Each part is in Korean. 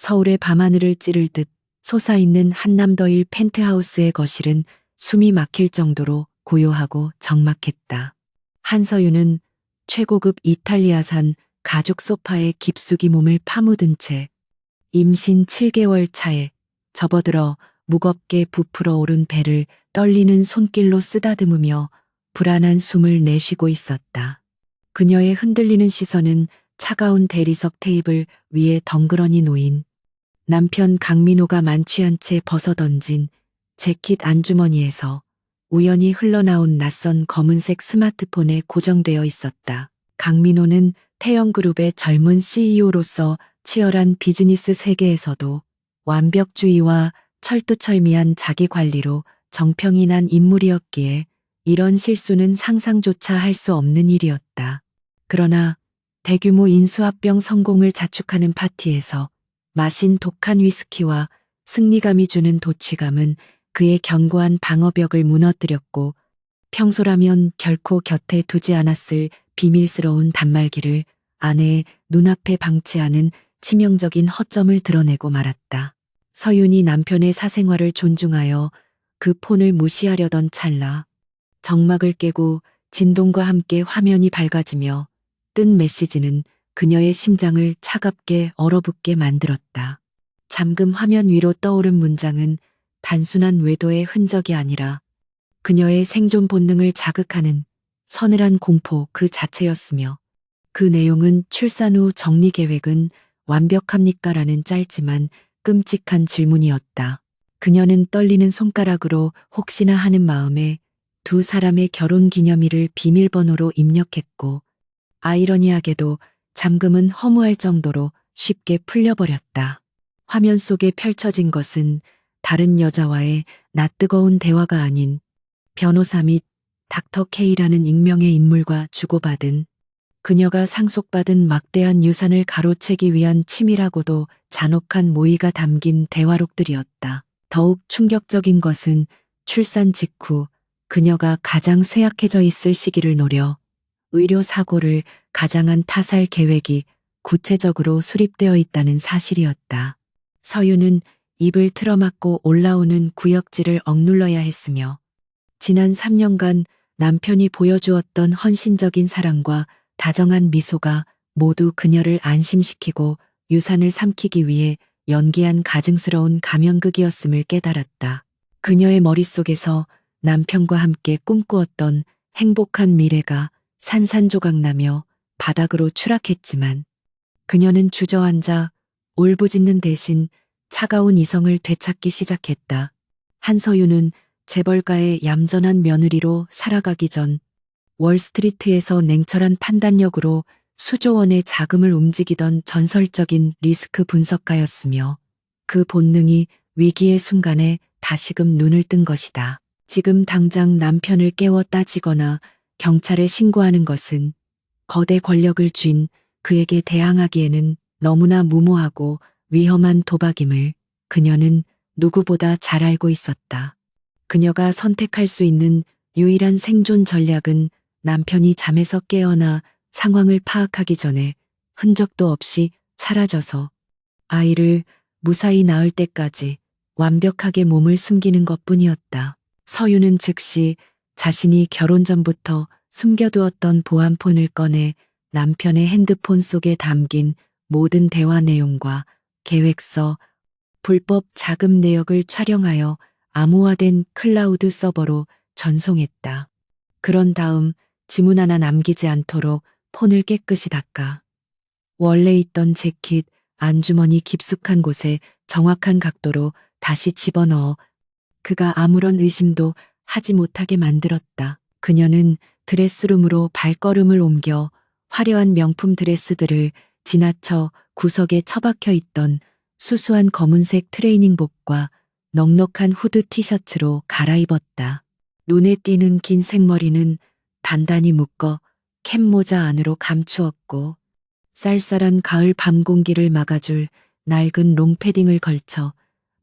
서울의 밤하늘을 찌를 듯 솟아있는 한남더일 펜트하우스의 거실은 숨이 막힐 정도로 고요하고 적막했다. 한서윤은 최고급 이탈리아산 가죽 소파에 깊숙이 몸을 파묻은 채 임신 7개월 차에 접어들어 무겁게 부풀어 오른 배를 떨리는 손길로 쓰다듬으며 불안한 숨을 내쉬고 있었다. 그녀의 흔들리는 시선은 차가운 대리석 테이블 위에 덩그러니 놓인 남편 강민호가 만취한 채 벗어던진 재킷 안주머니에서 우연히 흘러나온 낯선 검은색 스마트폰에 고정되어 있었다. 강민호는 태영그룹의 젊은 CEO로서 치열한 비즈니스 세계에서도 완벽주의와 철두철미한 자기관리로 정평이 난 인물이었기에 이런 실수는 상상조차 할 수 없는 일이었다. 그러나 대규모 인수합병 성공을 자축하는 파티에서 마신 독한 위스키와 승리감이 주는 도취감은 그의 견고한 방어벽을 무너뜨렸고 평소라면 결코 곁에 두지 않았을 비밀스러운 단말기를 아내의 눈앞에 방치하는 치명적인 허점을 드러내고 말았다. 서윤이 남편의 사생활을 존중하여 그 폰을 무시하려던 찰나 정막을 깨고 진동과 함께 화면이 밝아지며 뜬 메시지는 그녀의 심장을 차갑게 얼어붙게 만들었다. 잠금 화면 위로 떠오른 문장은 단순한 외도의 흔적이 아니라 그녀의 생존 본능을 자극하는 서늘한 공포 그 자체였으며 그 내용은 출산 후 정리 계획은 완벽합니까? 라는 짧지만 끔찍한 질문이었다. 그녀는 떨리는 손가락으로 혹시나 하는 마음에 두 사람의 결혼 기념일을 비밀번호로 입력했고 아이러니하게도 잠금은 허무할 정도로 쉽게 풀려버렸다. 화면 속에 펼쳐진 것은 다른 여자와의 낯뜨거운 대화가 아닌 변호사 및 닥터 K라는 익명의 인물과 주고받은 그녀가 상속받은 막대한 유산을 가로채기 위한 치밀하고도 잔혹한 모의가 담긴 대화록들이었다. 더욱 충격적인 것은 출산 직후 그녀가 가장 쇠약해져 있을 시기를 노려 의료사고를 가장한 타살 계획이 구체적으로 수립되어 있다는 사실이었다. 서윤은 입을 틀어막고 올라오는 구역질을 억눌러야 했으며 지난 3년간 남편이 보여주었던 헌신적인 사랑과 다정한 미소가 모두 그녀를 안심시키고 유산을 삼키기 위해 연기한 가증스러운 가면극이었음을 깨달았다. 그녀의 머릿속에서 남편과 함께 꿈꾸었던 행복한 미래가 산산조각나며 바닥으로 추락했지만 그녀는 주저앉아 울부짖는 대신 차가운 이성을 되찾기 시작했다. 한서윤은 재벌가의 얌전한 며느리로 살아가기 전 월스트리트에서 냉철한 판단력으로 수조 원의 자금을 움직이던 전설적인 리스크 분석가였으며 그 본능이 위기의 순간에 다시금 눈을 뜬 것이다. 지금 당장 남편을 깨워 따지거나 경찰에 신고하는 것은 거대 권력을 쥔 그에게 대항하기에는 너무나 무모하고 위험한 도박임을 그녀는 누구보다 잘 알고 있었다. 그녀가 선택할 수 있는 유일한 생존 전략은 남편이 잠에서 깨어나 상황을 파악하기 전에 흔적도 없이 사라져서 아이를 무사히 낳을 때까지 완벽하게 몸을 숨기는 것뿐이었다. 서윤은 즉시 자신이 결혼 전부터 숨겨두었던 보안폰을 꺼내 남편의 핸드폰 속에 담긴 모든 대화 내용과 계획서, 불법 자금 내역을 촬영하여 암호화된 클라우드 서버로 전송했다. 그런 다음 지문 하나 남기지 않도록 폰을 깨끗이 닦아 원래 있던 재킷 안주머니 깊숙한 곳에 정확한 각도로 다시 집어넣어 그가 아무런 의심도 하지 못하게 만들었다. 그녀는 드레스룸으로 발걸음을 옮겨 화려한 명품 드레스들을 지나쳐 구석에 처박혀 있던 수수한 검은색 트레이닝복과 넉넉한 후드 티셔츠로 갈아입었다. 눈에 띄는 긴 생머리는 단단히 묶어 캡모자 안으로 감추었고 쌀쌀한 가을 밤 공기를 막아줄 낡은 롱패딩을 걸쳐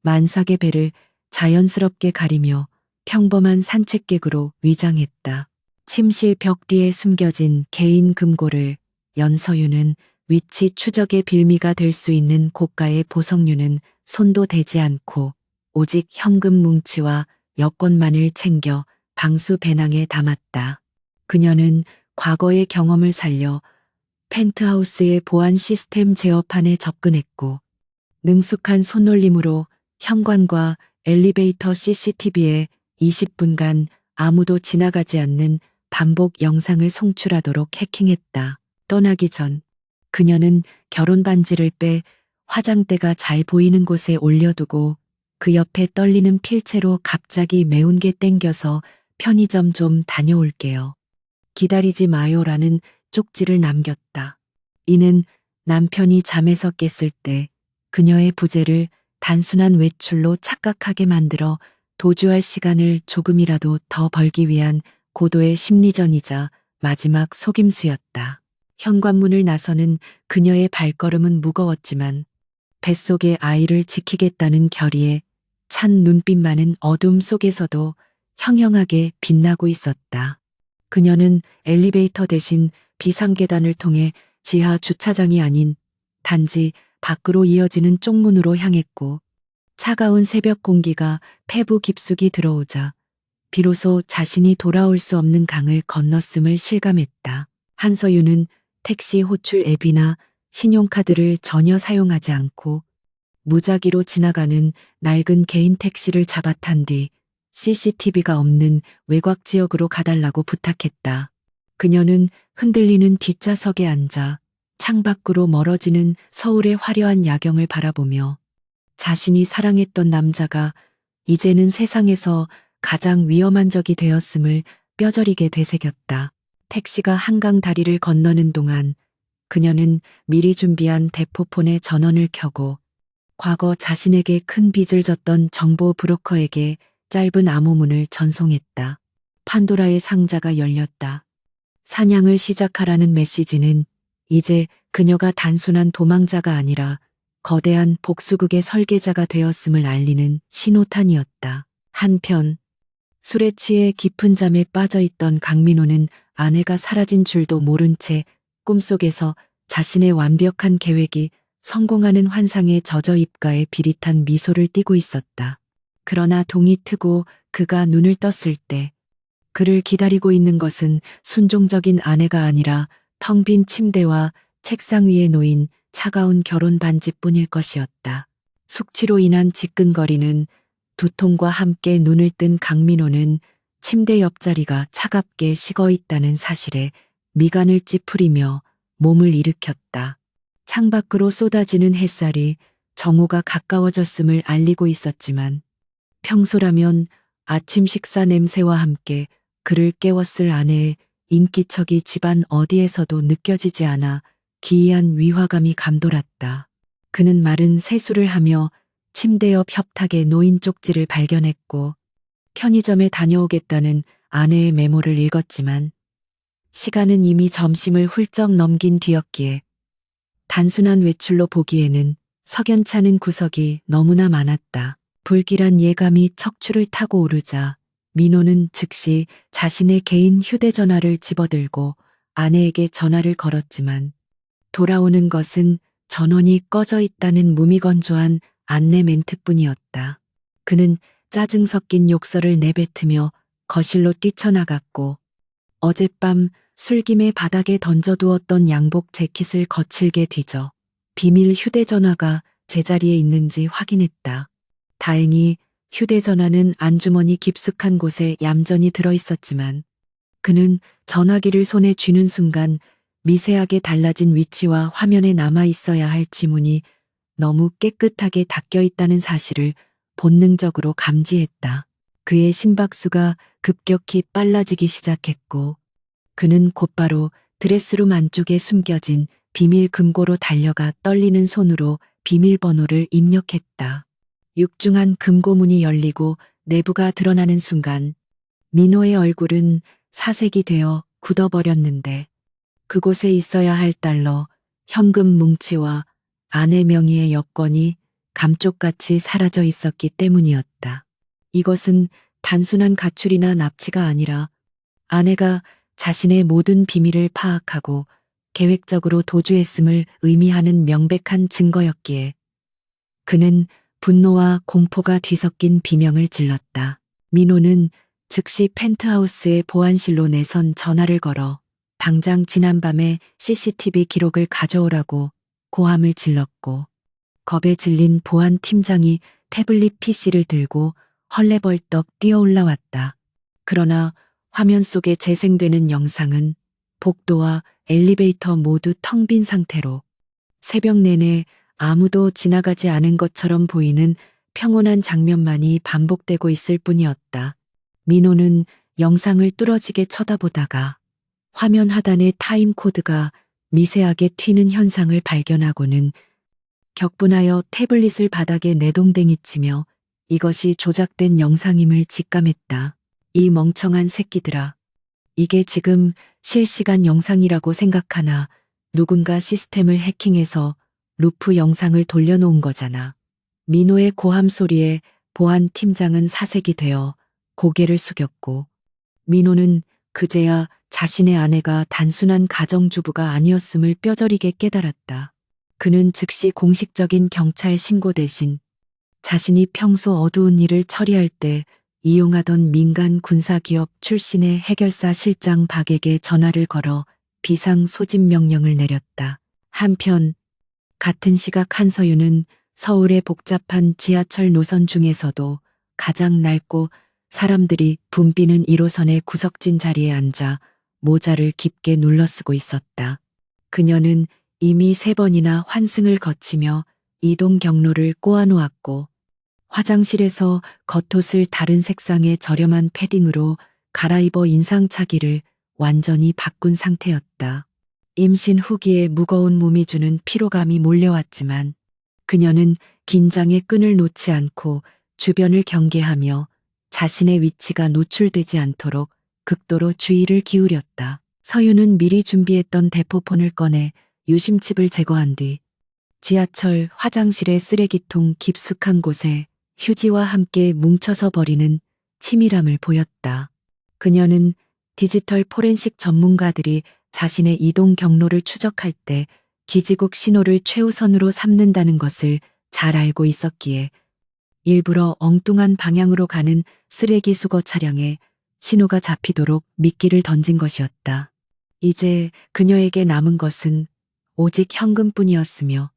만삭의 배를 자연스럽게 가리며 평범한 산책객으로 위장했다. 침실 벽 뒤에 숨겨진 개인 금고를 연서윤은 위치 추적의 빌미가 될 수 있는 고가의 보석류는 손도 대지 않고 오직 현금 뭉치와 여권만을 챙겨 방수 배낭에 담았다. 그녀는 과거의 경험을 살려 펜트하우스의 보안 시스템 제어판에 접근했고 능숙한 손놀림으로 현관과 엘리베이터 CCTV에 20분간 아무도 지나가지 않는 반복 영상을 송출하도록 해킹했다. 떠나기 전 그녀는 결혼 반지를 빼 화장대가 잘 보이는 곳에 올려두고 그 옆에 떨리는 필체로 갑자기 매운 게 땡겨서 편의점 좀 다녀올게요. 기다리지 마요라는 쪽지를 남겼다. 이는 남편이 잠에서 깼을 때 그녀의 부재를 단순한 외출로 착각하게 만들어 도주할 시간을 조금이라도 더 벌기 위한 고도의 심리전이자 마지막 속임수였다. 현관문을 나서는 그녀의 발걸음은 무거웠지만 뱃속의 아이를 지키겠다는 결의에 찬 눈빛만은 어둠 속에서도 형형하게 빛나고 있었다. 그녀는 엘리베이터 대신 비상계단을 통해 지하 주차장이 아닌 단지 밖으로 이어지는 쪽문으로 향했고 차가운 새벽 공기가 폐부 깊숙이 들어오자 비로소 자신이 돌아올 수 없는 강을 건넜음을 실감했다. 한서유는 택시 호출 앱이나 신용카드를 전혀 사용하지 않고 무작위로 지나가는 낡은 개인 택시를 잡아탄 뒤 CCTV가 없는 외곽 지역으로 가달라고 부탁했다. 그녀는 흔들리는 뒷좌석에 앉아 창밖으로 멀어지는 서울의 화려한 야경을 바라보며 자신이 사랑했던 남자가 이제는 세상에서 가장 위험한 적이 되었음을 뼈저리게 되새겼다. 택시가 한강 다리를 건너는 동안 그녀는 미리 준비한 대포폰에 전원을 켜고 과거 자신에게 큰 빚을 졌던 정보 브로커에게 짧은 암호문을 전송했다. 판도라의 상자가 열렸다. 사냥을 시작하라는 메시지는 이제 그녀가 단순한 도망자가 아니라 거대한 복수극의 설계자가 되었음을 알리는 신호탄이었다. 한편 술에 취해 깊은 잠에 빠져있던 강민호는 아내가 사라진 줄도 모른 채 꿈속에서 자신의 완벽한 계획이 성공하는 환상에 젖어 입가에 비릿한 미소를 띠고 있었다. 그러나 동이 트고 그가 눈을 떴을 때 그를 기다리고 있는 것은 순종적인 아내가 아니라 텅 빈 침대와 책상 위에 놓인 차가운 결혼 반지뿐일 것이었다. 숙취로 인한 지끈거리는 두통과 함께 눈을 뜬 강민호는 침대 옆자리가 차갑게 식어 있다는 사실에 미간을 찌푸리며 몸을 일으켰다. 창밖으로 쏟아지는 햇살이 정오가 가까워졌음을 알리고 있었지만 평소라면 아침 식사 냄새와 함께 그를 깨웠을 아내의 인기척이 집안 어디에서도 느껴지지 않아 기이한 위화감이 감돌았다. 그는 마른 세수를 하며 침대 옆 협탁에 놓인 쪽지를 발견했고 편의점에 다녀오겠다는 아내의 메모를 읽었지만 시간은 이미 점심을 훌쩍 넘긴 뒤였기에 단순한 외출로 보기에는 석연찮은 구석이 너무나 많았다. 불길한 예감이 척추를 타고 오르자 민호는 즉시 자신의 개인 휴대전화를 집어들고 아내에게 전화를 걸었지만 돌아오는 것은 전원이 꺼져 있다는 무미건조한 안내 멘트뿐이었다. 그는 짜증 섞인 욕설을 내뱉으며 거실로 뛰쳐나갔고 어젯밤 술김에 바닥에 던져두었던 양복 재킷을 거칠게 뒤져 비밀 휴대전화가 제자리에 있는지 확인했다. 다행히 휴대전화는 안주머니 깊숙한 곳에 얌전히 들어있었지만 그는 전화기를 손에 쥐는 순간 미세하게 달라진 위치와 화면에 남아 있어야 할 지문이 너무 깨끗하게 닦여 있다는 사실을 본능적으로 감지했다. 그의 심박수가 급격히 빨라지기 시작했고 그는 곧바로 드레스룸 안쪽에 숨겨진 비밀 금고로 달려가 떨리는 손으로 비밀번호를 입력했다. 육중한 금고문이 열리고 내부가 드러나는 순간 민호의 얼굴은 사색이 되어 굳어버렸는데 그곳에 있어야 할 달러, 현금 뭉치와 아내 명의의 여권이 감쪽같이 사라져 있었기 때문이었다. 이것은 단순한 가출이나 납치가 아니라 아내가 자신의 모든 비밀을 파악하고 계획적으로 도주했음을 의미하는 명백한 증거였기에 그는 분노와 공포가 뒤섞인 비명을 질렀다. 민호는 즉시 펜트하우스의 보안실로 내선 전화를 걸어 당장 지난밤의 CCTV 기록을 가져오라고 고함을 질렀고, 겁에 질린 보안 팀장이 태블릿 PC를 들고 헐레벌떡 뛰어 올라왔다. 그러나 화면 속에 재생되는 영상은 복도와 엘리베이터 모두 텅 빈 상태로 새벽 내내 아무도 지나가지 않은 것처럼 보이는 평온한 장면만이 반복되고 있을 뿐이었다. 민호는 영상을 뚫어지게 쳐다보다가 화면 하단의 타임 코드가 미세하게 튀는 현상을 발견하고는 격분하여 태블릿을 바닥에 내동댕이치며 이것이 조작된 영상임을 직감했다. 이 멍청한 새끼들아. 이게 지금 실시간 영상이라고 생각하나 누군가 시스템을 해킹해서 루프 영상을 돌려놓은 거잖아. 민호의 고함 소리에 보안 팀장은 사색이 되어 고개를 숙였고, 민호는 그제야 자신의 아내가 단순한 가정주부가 아니었음을 뼈저리게 깨달았다. 그는 즉시 공식적인 경찰 신고 대신 자신이 평소 어두운 일을 처리할 때 이용하던 민간 군사기업 출신의 해결사 실장 박에게 전화를 걸어 비상 소집 명령을 내렸다. 한편 같은 시각 한서윤은 서울의 복잡한 지하철 노선 중에서도 가장 낡고 사람들이 붐비는 1호선의 구석진 자리에 앉아 모자를 깊게 눌러쓰고 있었다. 그녀는 이미 3번이나 환승을 거치며 이동 경로를 꼬아놓았고, 화장실에서 겉옷을 다른 색상의 저렴한 패딩으로 갈아입어 인상착의를 완전히 바꾼 상태였다. 임신 후기에 무거운 몸이 주는 피로감이 몰려왔지만 그녀는 긴장의 끈을 놓지 않고 주변을 경계하며 자신의 위치가 노출되지 않도록 극도로 주의를 기울였다. 서윤은 미리 준비했던 대포폰을 꺼내 유심칩을 제거한 뒤 지하철 화장실의 쓰레기통 깊숙한 곳에 휴지와 함께 뭉쳐서 버리는 치밀함을 보였다. 그녀는 디지털 포렌식 전문가들이 자신의 이동 경로를 추적할 때 기지국 신호를 최우선으로 삼는다는 것을 잘 알고 있었기에 일부러 엉뚱한 방향으로 가는 쓰레기 수거 차량에 신호가 잡히도록 미끼를 던진 것이었다. 이제 그녀에게 남은 것은 오직 현금뿐이었으며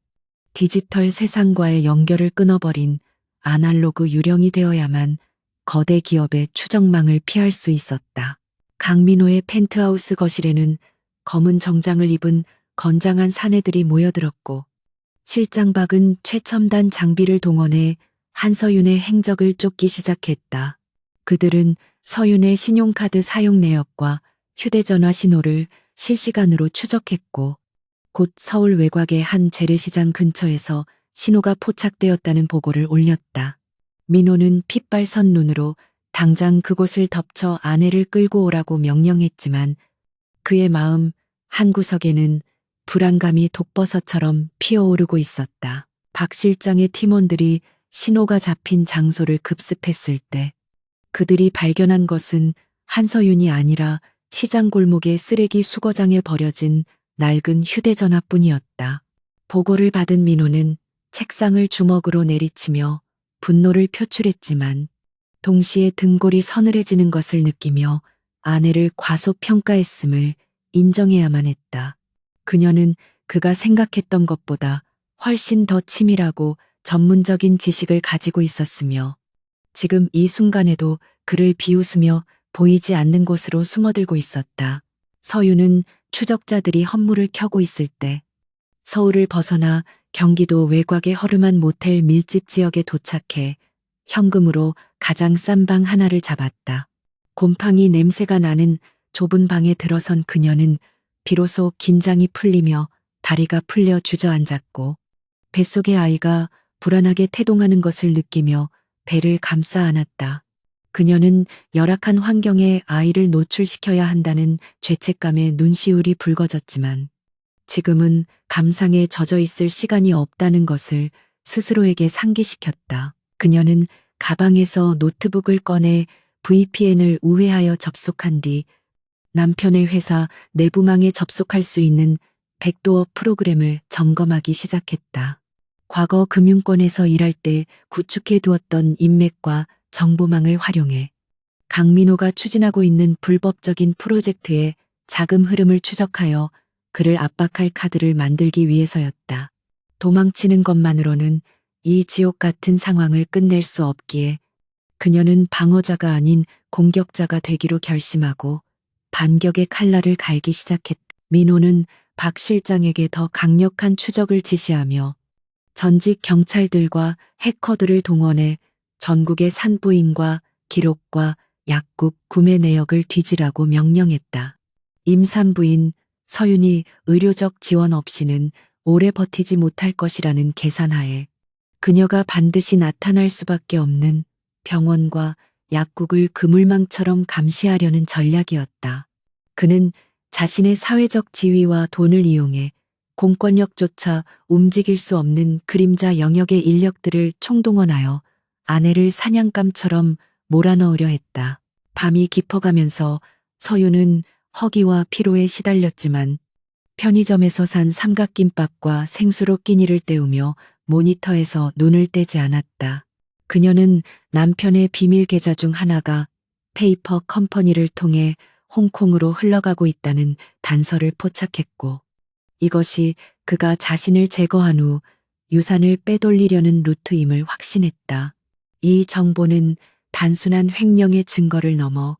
디지털 세상과의 연결을 끊어버린 아날로그 유령이 되어야만 거대 기업의 추적망을 피할 수 있었다. 강민호의 펜트하우스 거실에는 검은 정장을 입은 건장한 사내들이 모여들었고, 실장 박은 최첨단 장비를 동원해 한서윤의 행적을 쫓기 시작했다. 그들은 서윤의 신용카드 사용 내역과 휴대전화 신호를 실시간으로 추적했고, 곧 서울 외곽의 한 재래시장 근처에서 신호가 포착되었다는 보고를 올렸다. 민호는 핏발선 눈으로 당장 그곳을 덮쳐 아내를 끌고 오라고 명령했지만 그의 마음 한구석에는 불안감이 독버섯처럼 피어오르고 있었다. 박 실장의 팀원들이 신호가 잡힌 장소를 급습했을 때 그들이 발견한 것은 한서윤이 아니라 시장 골목의 쓰레기 수거장에 버려진 낡은 휴대전화뿐이었다. 보고를 받은 민호는 책상을 주먹으로 내리치며 분노를 표출했지만 동시에 등골이 서늘해지는 것을 느끼며 아내를 과소평가했음을 인정해야만 했다. 그녀는 그가 생각했던 것보다 훨씬 더 치밀하고 전문적인 지식을 가지고 있었으며 지금 이 순간에도 그를 비웃으며 보이지 않는 곳으로 숨어들고 있었다. 서윤은 추적자들이 헌물을 켜고 있을 때 서울을 벗어나 경기도 외곽의 허름한 모텔 밀집 지역에 도착해 현금으로 가장 싼 방 하나를 잡았다. 곰팡이 냄새가 나는 좁은 방에 들어선 그녀는 비로소 긴장이 풀리며 다리가 풀려 주저앉았고 뱃속의 아이가 불안하게 태동하는 것을 느끼며 배를 감싸 안았다. 그녀는 열악한 환경에 아이를 노출시켜야 한다는 죄책감에 눈시울이 붉어졌지만 지금은 감상에 젖어 있을 시간이 없다는 것을 스스로에게 상기시켰다. 그녀는 가방에서 노트북을 꺼내 VPN을 우회하여 접속한 뒤 남편의 회사 내부망에 접속할 수 있는 백도어 프로그램을 점검하기 시작했다. 과거 금융권에서 일할 때 구축해 두었던 인맥과 정보망을 활용해 강민호가 추진하고 있는 불법적인 프로젝트의 자금 흐름을 추적하여 그를 압박할 카드를 만들기 위해서였다. 도망치는 것만으로는 이 지옥 같은 상황을 끝낼 수 없기에 그녀는 방어자가 아닌 공격자가 되기로 결심하고 반격의 칼날을 갈기 시작했다. 민호는 박 실장에게 더 강력한 추적을 지시하며 전직 경찰들과 해커들을 동원해 전국의 산부인과 기록과 약국 구매 내역을 뒤지라고 명령했다. 임산부인 서윤이 의료적 지원 없이는 오래 버티지 못할 것이라는 계산하에 그녀가 반드시 나타날 수밖에 없는 병원과 약국을 그물망처럼 감시하려는 전략이었다. 그는 자신의 사회적 지위와 돈을 이용해 공권력조차 움직일 수 없는 그림자 영역의 인력들을 총동원하여 아내를 사냥감처럼 몰아넣으려 했다. 밤이 깊어가면서 서윤은 허기와 피로에 시달렸지만 편의점에서 산 삼각김밥과 생수로 끼니를 때우며 모니터에서 눈을 떼지 않았다. 그녀는 남편의 비밀 계좌 중 하나가 페이퍼 컴퍼니를 통해 홍콩으로 흘러가고 있다는 단서를 포착했고 이것이 그가 자신을 제거한 후 유산을 빼돌리려는 루트임을 확신했다. 이 정보는 단순한 횡령의 증거를 넘어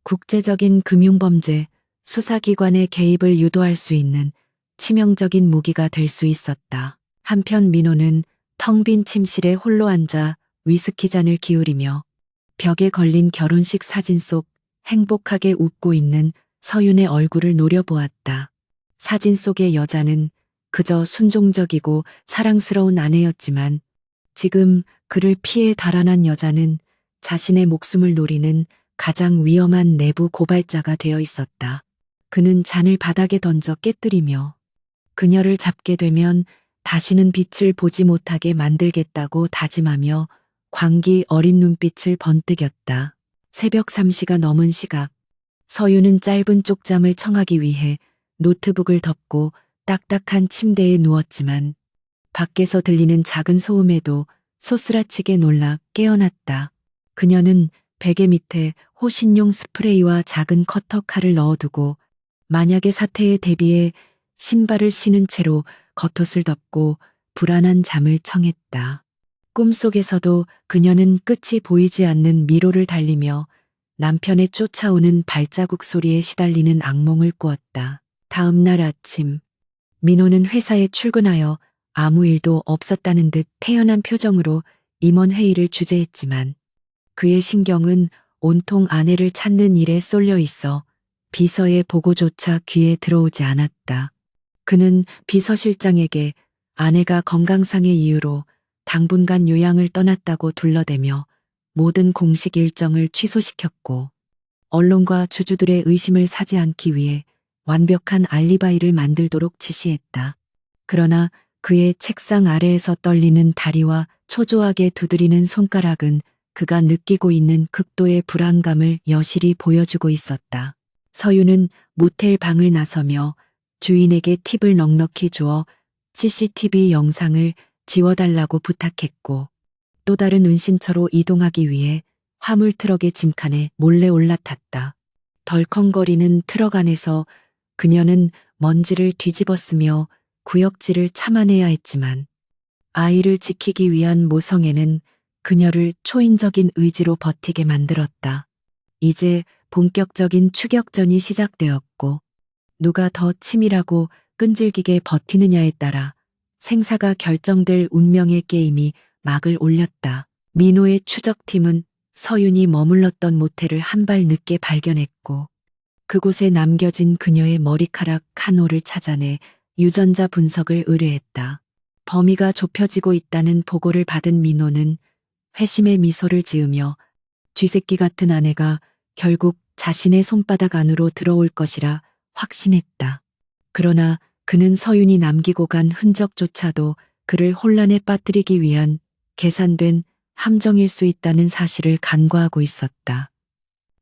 국제적인 금융범죄, 수사기관의 개입을 유도할 수 있는 치명적인 무기가 될 수 있었다. 한편 민호는 텅 빈 침실에 홀로 앉아 위스키 잔을 기울이며 벽에 걸린 결혼식 사진 속 행복하게 웃고 있는 서윤의 얼굴을 노려보았다. 사진 속의 여자는 그저 순종적이고 사랑스러운 아내였지만 지금 그를 피해 달아난 여자는 자신의 목숨을 노리는 가장 위험한 내부 고발자가 되어 있었다. 그는 잔을 바닥에 던져 깨뜨리며 그녀를 잡게 되면 다시는 빛을 보지 못하게 만들겠다고 다짐하며 광기 어린 눈빛을 번뜩였다. 새벽 3시가 넘은 시각, 서유는 짧은 쪽잠을 청하기 위해 노트북을 덮고 딱딱한 침대에 누웠지만 밖에서 들리는 작은 소음에도 소스라치게 놀라 깨어났다. 그녀는 베개 밑에 호신용 스프레이와 작은 커터 칼을 넣어두고 만약의 사태에 대비해 신발을 신은 채로 겉옷을 덮고 불안한 잠을 청했다. 꿈속에서도 그녀는 끝이 보이지 않는 미로를 달리며 남편의 쫓아오는 발자국 소리에 시달리는 악몽을 꾸었다. 다음 날 아침, 민호는 회사에 출근하여 아무 일도 없었다는 듯 태연한 표정으로 임원 회의를 주재했지만 그의 신경은 온통 아내를 찾는 일에 쏠려 있어 비서의 보고조차 귀에 들어오지 않았다. 그는 비서실장에게 아내가 건강상의 이유로 당분간 요양을 떠났다고 둘러대며 모든 공식 일정을 취소시켰고 언론과 주주들의 의심을 사지 않기 위해 완벽한 알리바이를 만들도록 지시했다. 그러나 그의 책상 아래에서 떨리는 다리와 초조하게 두드리는 손가락은 그가 느끼고 있는 극도의 불안감을 여실히 보여주고 있었다. 서유는 모텔 방을 나서며 주인에게 팁을 넉넉히 주어 CCTV 영상을 지워달라고 부탁했고 또 다른 은신처로 이동하기 위해 화물 트럭의 짐칸에 몰래 올라탔다. 덜컹거리는 트럭 안에서 그녀는 먼지를 뒤집었으며 구역질을 참아내야 했지만 아이를 지키기 위한 모성애는 그녀를 초인적인 의지로 버티게 만들었다. 이제 본격적인 추격전이 시작되었고 누가 더 치밀하고 끈질기게 버티느냐에 따라 생사가 결정될 운명의 게임이 막을 올렸다. 민호의 추적팀은 서윤이 머물렀던 모텔을 한 발 늦게 발견했고 그곳에 남겨진 그녀의 머리카락 한 올을 찾아내 유전자 분석을 의뢰했다. 범위가 좁혀지고 있다는 보고를 받은 민호는 회심의 미소를 지으며 쥐새끼 같은 아내가 결국 자신의 손바닥 안으로 들어올 것이라 확신했다. 그러나 그는 서윤이 남기고 간 흔적조차도 그를 혼란에 빠뜨리기 위한 계산된 함정일 수 있다는 사실을 간과하고 있었다.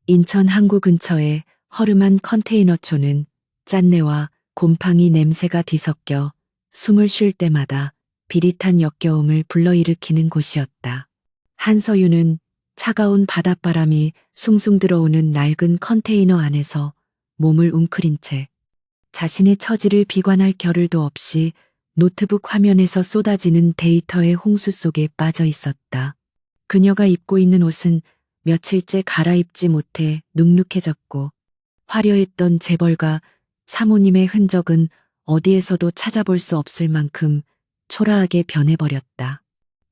인천 항구 근처의 허름한 컨테이너촌은 짠내와 곰팡이 냄새가 뒤섞여 숨을 쉴 때마다 비릿한 역겨움을 불러일으키는 곳이었다. 한서윤은 차가운 바닷바람이 숭숭 들어오는 낡은 컨테이너 안에서 몸을 웅크린 채 자신의 처지를 비관할 겨를도 없이 노트북 화면에서 쏟아지는 데이터의 홍수 속에 빠져 있었다. 그녀가 입고 있는 옷은 며칠째 갈아입지 못해 눅눅해졌고 화려했던 재벌과 사모님의 흔적은 어디에서도 찾아볼 수 없을 만큼 초라하게 변해버렸다.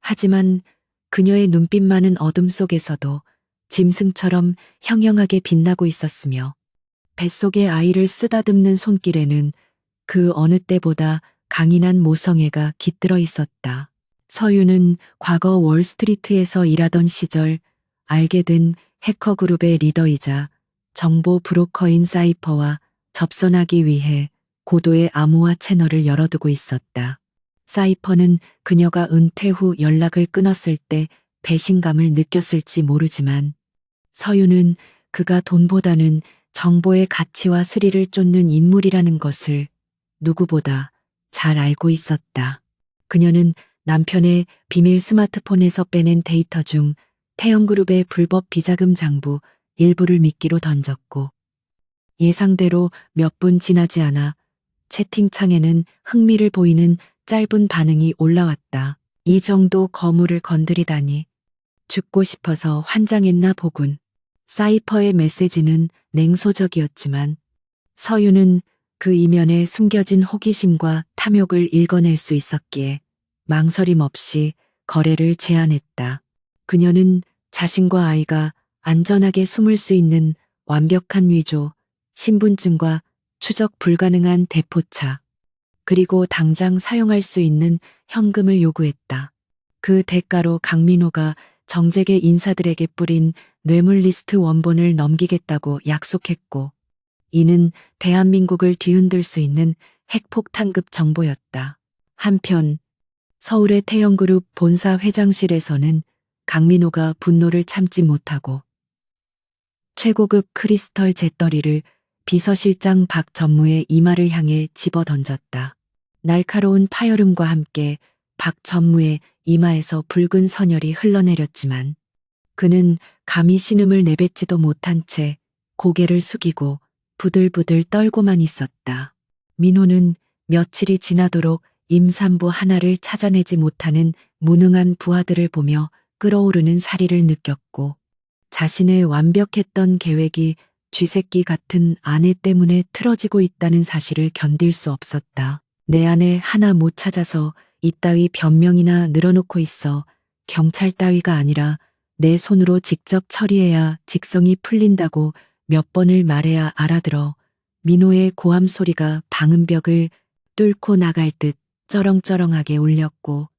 하지만 그녀의 눈빛만은 어둠 속에서도 짐승처럼 형형하게 빛나고 있었으며 뱃속의 아이를 쓰다듬는 손길에는 그 어느 때보다 강인한 모성애가 깃들어 있었다. 서유는 과거 월스트리트에서 일하던 시절 알게 된 해커 그룹의 리더이자 정보 브로커인 사이퍼와 접선하기 위해 고도의 암호화 채널을 열어두고 있었다. 사이퍼는 그녀가 은퇴 후 연락을 끊었을 때 배신감을 느꼈을지 모르지만 서유는 그가 돈보다는 정보의 가치와 스릴을 쫓는 인물이라는 것을 누구보다 잘 알고 있었다. 그녀는 남편의 비밀 스마트폰에서 빼낸 데이터 중 태영그룹의 불법 비자금 장부 일부를 미끼로 던졌고 예상대로 몇 분 지나지 않아 채팅창에는 흥미를 보이는 짧은 반응이 올라왔다. 이 정도 거물을 건드리다니 죽고 싶어서 환장했나 보군. 사이퍼의 메시지는 냉소적이었지만 서유는 그 이면에 숨겨진 호기심과 탐욕을 읽어낼 수 있었기에 망설임 없이 거래를 제안했다. 그녀는 자신과 아이가 안전하게 숨을 수 있는 완벽한 위조, 신분증과 추적 불가능한 대포차, 그리고 당장 사용할 수 있는 현금을 요구했다. 그 대가로 강민호가 정재계 인사들에게 뿌린 뇌물 리스트 원본을 넘기겠다고 약속했고, 이는 대한민국을 뒤흔들 수 있는 핵폭탄급 정보였다. 한편 서울의 태영그룹 본사 회장실에서는 강민호가 분노를 참지 못하고 최고급 크리스털 잿더리를 비서실장 박 전무의 이마를 향해 집어던졌다. 날카로운 파열음과 함께 박 전무의 이마에서 붉은 선혈이 흘러내렸지만 그는 감히 신음을 내뱉지도 못한 채 고개를 숙이고 부들부들 떨고만 있었다. 민호는 며칠이 지나도록 임산부 하나를 찾아내지 못하는 무능한 부하들을 보며 끓어오르는 사리를 느꼈고 자신의 완벽했던 계획이 쥐새끼 같은 아내 때문에 틀어지고 있다는 사실을 견딜 수 없었다. 내 아내 하나 못 찾아서 이따위 변명이나 늘어놓고 있어. 경찰 따위가 아니라 내 손으로 직접 처리해야 직성이 풀린다고 몇 번을 말해야 알아들어. 민호의 고함 소리가 방음벽을 뚫고 나갈 듯 쩌렁쩌렁하게 울렸고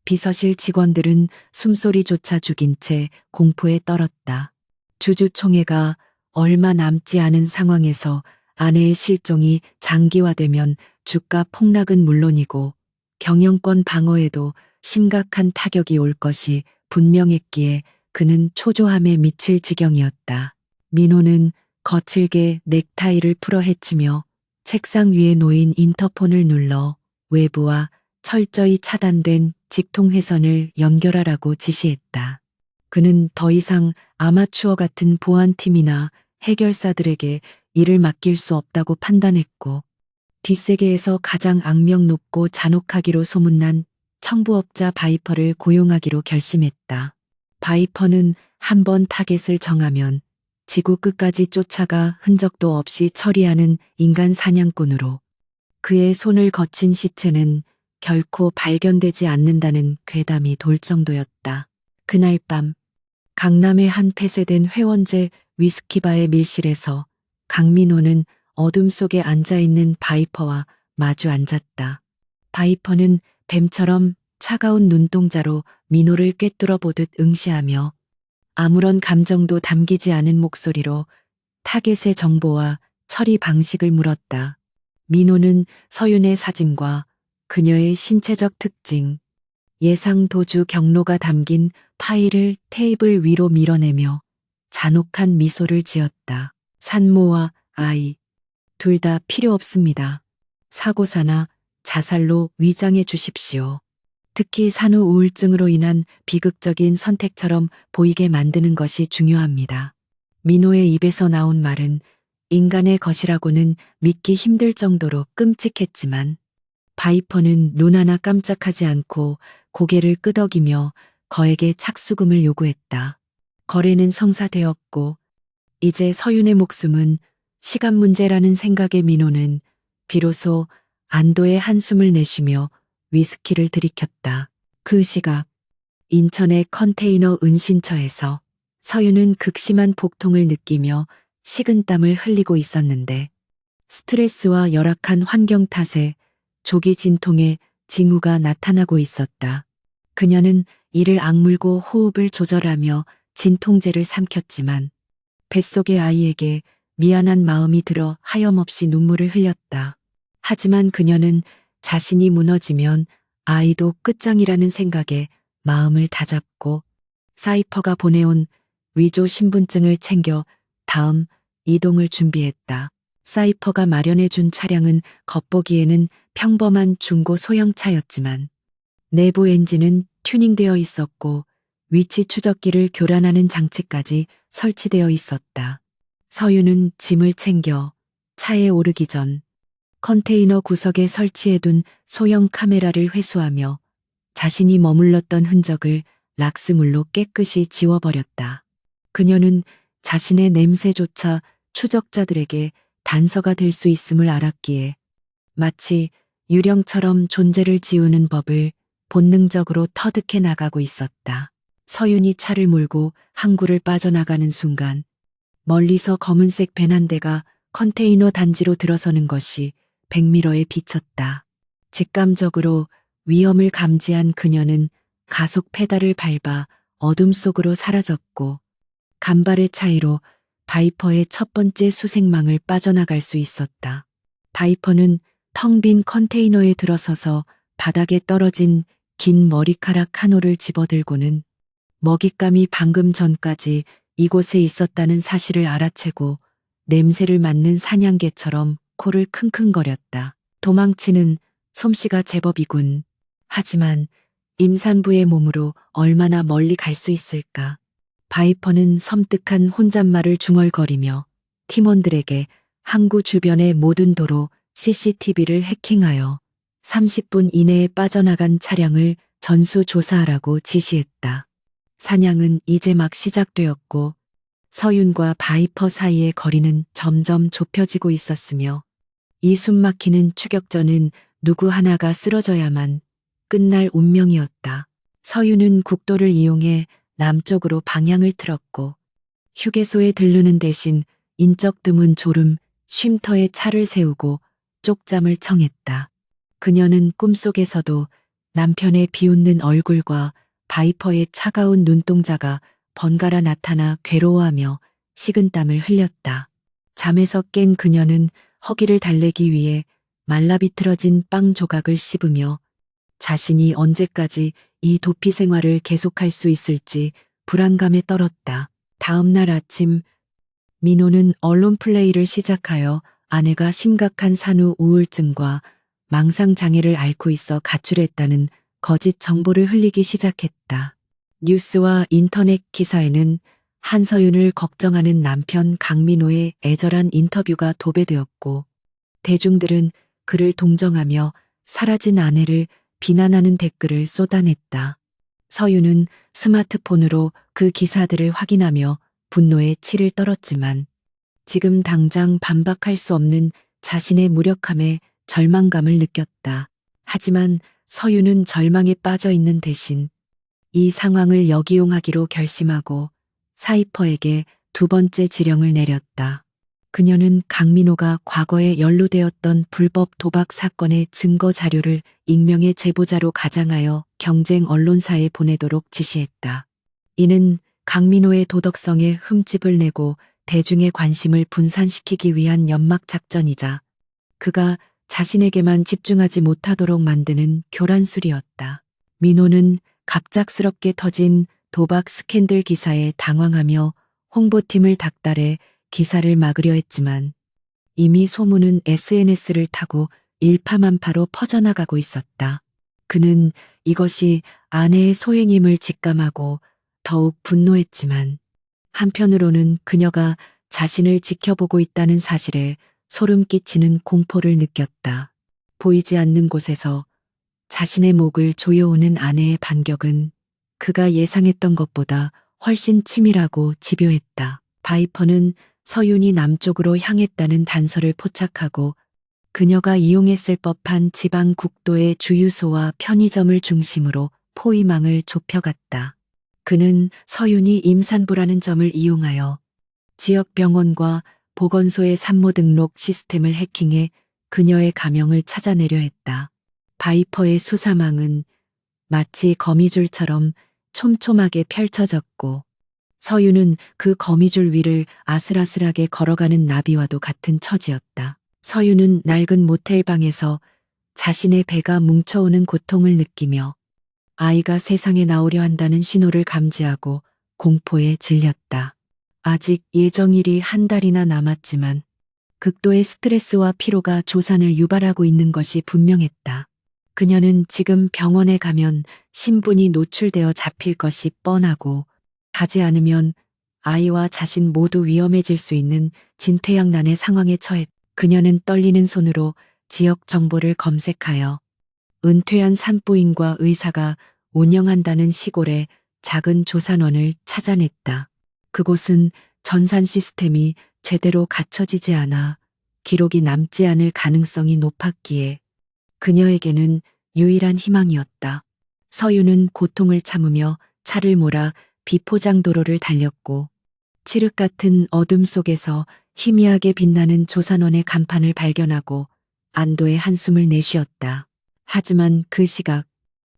비서실 직원들은 숨소리조차 죽인 채 공포에 떨었다. 주주총회가 얼마 남지 않은 상황에서 아내의 실종이 장기화되면 주가 폭락은 물론이고 경영권 방어에도 심각한 타격이 올 것이 분명했기에 그는 초조함에 미칠 지경이었다. 민호는 거칠게 넥타이를 풀어 헤치며 책상 위에 놓인 인터폰을 눌러 외부와 철저히 차단된 직통회선을 연결하라고 지시했다. 그는 더 이상 아마추어 같은 보안팀이나 해결사들에게 일을 맡길 수 없다고 판단했고 뒷세계에서 가장 악명 높고 잔혹하기로 소문난 청부업자 바이퍼를 고용하기로 결심했다. 바이퍼는 한 번 타겟을 정하면 지구 끝까지 쫓아가 흔적도 없이 처리하는 인간 사냥꾼으로 그의 손을 거친 시체는 결코 발견되지 않는다는 괴담이 돌 정도였다. 그날 밤 강남의 한 폐쇄된 회원제 위스키바의 밀실에서 강민호는 어둠 속에 앉아있는 바이퍼와 마주 앉았다. 바이퍼는 뱀처럼 차가운 눈동자로 민호를 꿰뚫어 보듯 응시하며 아무런 감정도 담기지 않은 목소리로 타겟의 정보와 처리 방식을 물었다. 민호는 서윤의 사진과 그녀의 신체적 특징, 예상 도주 경로가 담긴 파일을 테이블 위로 밀어내며 잔혹한 미소를 지었다. 산모와 아이, 둘 다 필요 없습니다. 사고사나 자살로 위장해 주십시오. 특히 산후 우울증으로 인한 비극적인 선택처럼 보이게 만드는 것이 중요합니다. 민호의 입에서 나온 말은 인간의 것이라고는 믿기 힘들 정도로 끔찍했지만 바이퍼는 눈 하나 깜짝하지 않고 고개를 끄덕이며 거액의 착수금을 요구했다. 거래는 성사되었고 이제 서윤의 목숨은 시간 문제라는 생각에 민호는 비로소 안도의 한숨을 내쉬며 위스키를 들이켰다. 그 시각 인천의 컨테이너 은신처에서 서윤은 극심한 복통을 느끼며 식은땀을 흘리고 있었는데 스트레스와 열악한 환경 탓에 조기 진통에 징후가 나타나고 있었다. 그녀는 이를 악물고 호흡을 조절하며 진통제를 삼켰지만 뱃속의 아이에게 미안한 마음이 들어 하염없이 눈물을 흘렸다. 하지만 그녀는 자신이 무너지면 아이도 끝장이라는 생각에 마음을 다잡고 사이퍼가 보내온 위조 신분증을 챙겨 다음 이동을 준비했다. 사이퍼가 마련해준 차량은 겉보기에는 평범한 중고 소형차였지만 내부 엔진은 튜닝되어 있었고 위치 추적기를 교란하는 장치까지 설치되어 있었다. 서윤은 짐을 챙겨 차에 오르기 전 컨테이너 구석에 설치해둔 소형 카메라를 회수하며 자신이 머물렀던 흔적을 락스물로 깨끗이 지워버렸다. 그녀는 자신의 냄새조차 추적자들에게 단서가 될 수 있음을 알았기에 마치 유령처럼 존재를 지우는 법을 본능적으로 터득해 나가고 있었다. 서윤이 차를 몰고 항구를 빠져나가는 순간 멀리서 검은색 밴 한 대가 컨테이너 단지로 들어서는 것이 백미러에 비쳤다. 직감적으로 위험을 감지한 그녀는 가속 페달을 밟아 어둠 속으로 사라졌고 간발의 차이로 바이퍼의 첫 번째 수색망을 빠져나갈 수 있었다. 바이퍼는 텅 빈 컨테이너에 들어서서 바닥에 떨어진 긴 머리카락 한 올을 집어들고는 먹잇감이 방금 전까지 이곳에 있었다는 사실을 알아채고 냄새를 맡는 사냥개처럼 코를 킁킁거렸다. 도망치는 솜씨가 제법이군. 하지만 임산부의 몸으로 얼마나 멀리 갈 수 있을까? 바이퍼는 섬뜩한 혼잣말을 중얼거리며 팀원들에게 항구 주변의 모든 도로 CCTV를 해킹하여 30분 이내에 빠져나간 차량을 전수조사하라고 지시했다. 사냥은 이제 막 시작되었고 서윤과 바이퍼 사이의 거리는 점점 좁혀지고 있었으며 이 숨막히는 추격전은 누구 하나가 쓰러져야만 끝날 운명이었다. 서윤은 국도를 이용해 남쪽으로 방향을 틀었고 휴게소에 들르는 대신 인적 드문 졸음 쉼터에 차를 세우고 쪽잠을 청했다. 그녀는 꿈속에서도 남편의 비웃는 얼굴과 바이퍼의 차가운 눈동자가 번갈아 나타나 괴로워하며 식은땀을 흘렸다. 잠에서 깬 그녀는 허기를 달래기 위해 말라비틀어진 빵 조각을 씹으며 자신이 언제까지 이 도피 생활을 계속할 수 있을지 불안감에 떨었다. 다음 날 아침 민호는 언론 플레이를 시작하여 아내가 심각한 산후 우울증과 망상 장애를 앓고 있어 가출했다는 거짓 정보를 흘리기 시작했다. 뉴스와 인터넷 기사에는 한서윤을 걱정하는 남편 강민호의 애절한 인터뷰가 도배되었고 대중들은 그를 동정하며 사라진 아내를 비난하는 댓글을 쏟아냈다. 서윤은 스마트폰으로 그 기사들을 확인하며 분노에 치를 떨었지만 지금 당장 반박할 수 없는 자신의 무력함에 절망감을 느꼈다. 하지만 서윤은 절망에 빠져 있는 대신 이 상황을 역이용하기로 결심하고 사이퍼에게 두 번째 지령을 내렸다. 그녀는 강민호가 과거에 연루되었던 불법 도박 사건의 증거 자료를 익명의 제보자로 가장하여 경쟁 언론사에 보내도록 지시했다. 이는 강민호의 도덕성에 흠집을 내고 대중의 관심을 분산시키기 위한 연막 작전이자 그가 자신에게만 집중하지 못하도록 만드는 교란술이었다. 민호는 갑작스럽게 터진 도박 스캔들 기사에 당황하며 홍보팀을 닥달해 기사를 막으려 했지만 이미 소문은 SNS를 타고 일파만파로 퍼져나가고 있었다. 그는 이것이 아내의 소행임을 직감하고 더욱 분노했지만 한편으로는 그녀가 자신을 지켜보고 있다는 사실에 소름 끼치는 공포를 느꼈다. 보이지 않는 곳에서 자신의 목을 조여오는 아내의 반격은 그가 예상했던 것보다 훨씬 치밀하고 집요했다. 바이퍼는 서윤이 남쪽으로 향했다는 단서를 포착하고 그녀가 이용했을 법한 지방 국도의 주유소와 편의점을 중심으로 포위망을 좁혀갔다. 그는 서윤이 임산부라는 점을 이용하여 지역 병원과 보건소의 산모 등록 시스템을 해킹해 그녀의 가명을 찾아내려 했다. 바이퍼의 수사망은 마치 거미줄처럼 촘촘하게 펼쳐졌고 서윤은 그 거미줄 위를 아슬아슬하게 걸어가는 나비와도 같은 처지였다. 서윤은 낡은 모텔방에서 자신의 배가 뭉쳐오는 고통을 느끼며 아이가 세상에 나오려 한다는 신호를 감지하고 공포에 질렸다. 아직 예정일이 한 달이나 남았지만 극도의 스트레스와 피로가 조산을 유발하고 있는 것이 분명했다. 그녀는 지금 병원에 가면 신분이 노출되어 잡힐 것이 뻔하고 가지 않으면 아이와 자신 모두 위험해질 수 있는 진퇴양난의 상황에 처했다. 그녀는 떨리는 손으로 지역 정보를 검색하여 은퇴한 산부인과 의사가 운영한다는 시골의 작은 조산원을 찾아냈다. 그곳은 전산 시스템이 제대로 갖춰지지 않아 기록이 남지 않을 가능성이 높았기에 그녀에게는 유일한 희망이었다. 서윤은 고통을 참으며 차를 몰아 비포장 도로를 달렸고 칠흑 같은 어둠 속에서 희미하게 빛나는 조산원의 간판을 발견하고 안도의 한숨을 내쉬었다. 하지만 그 시각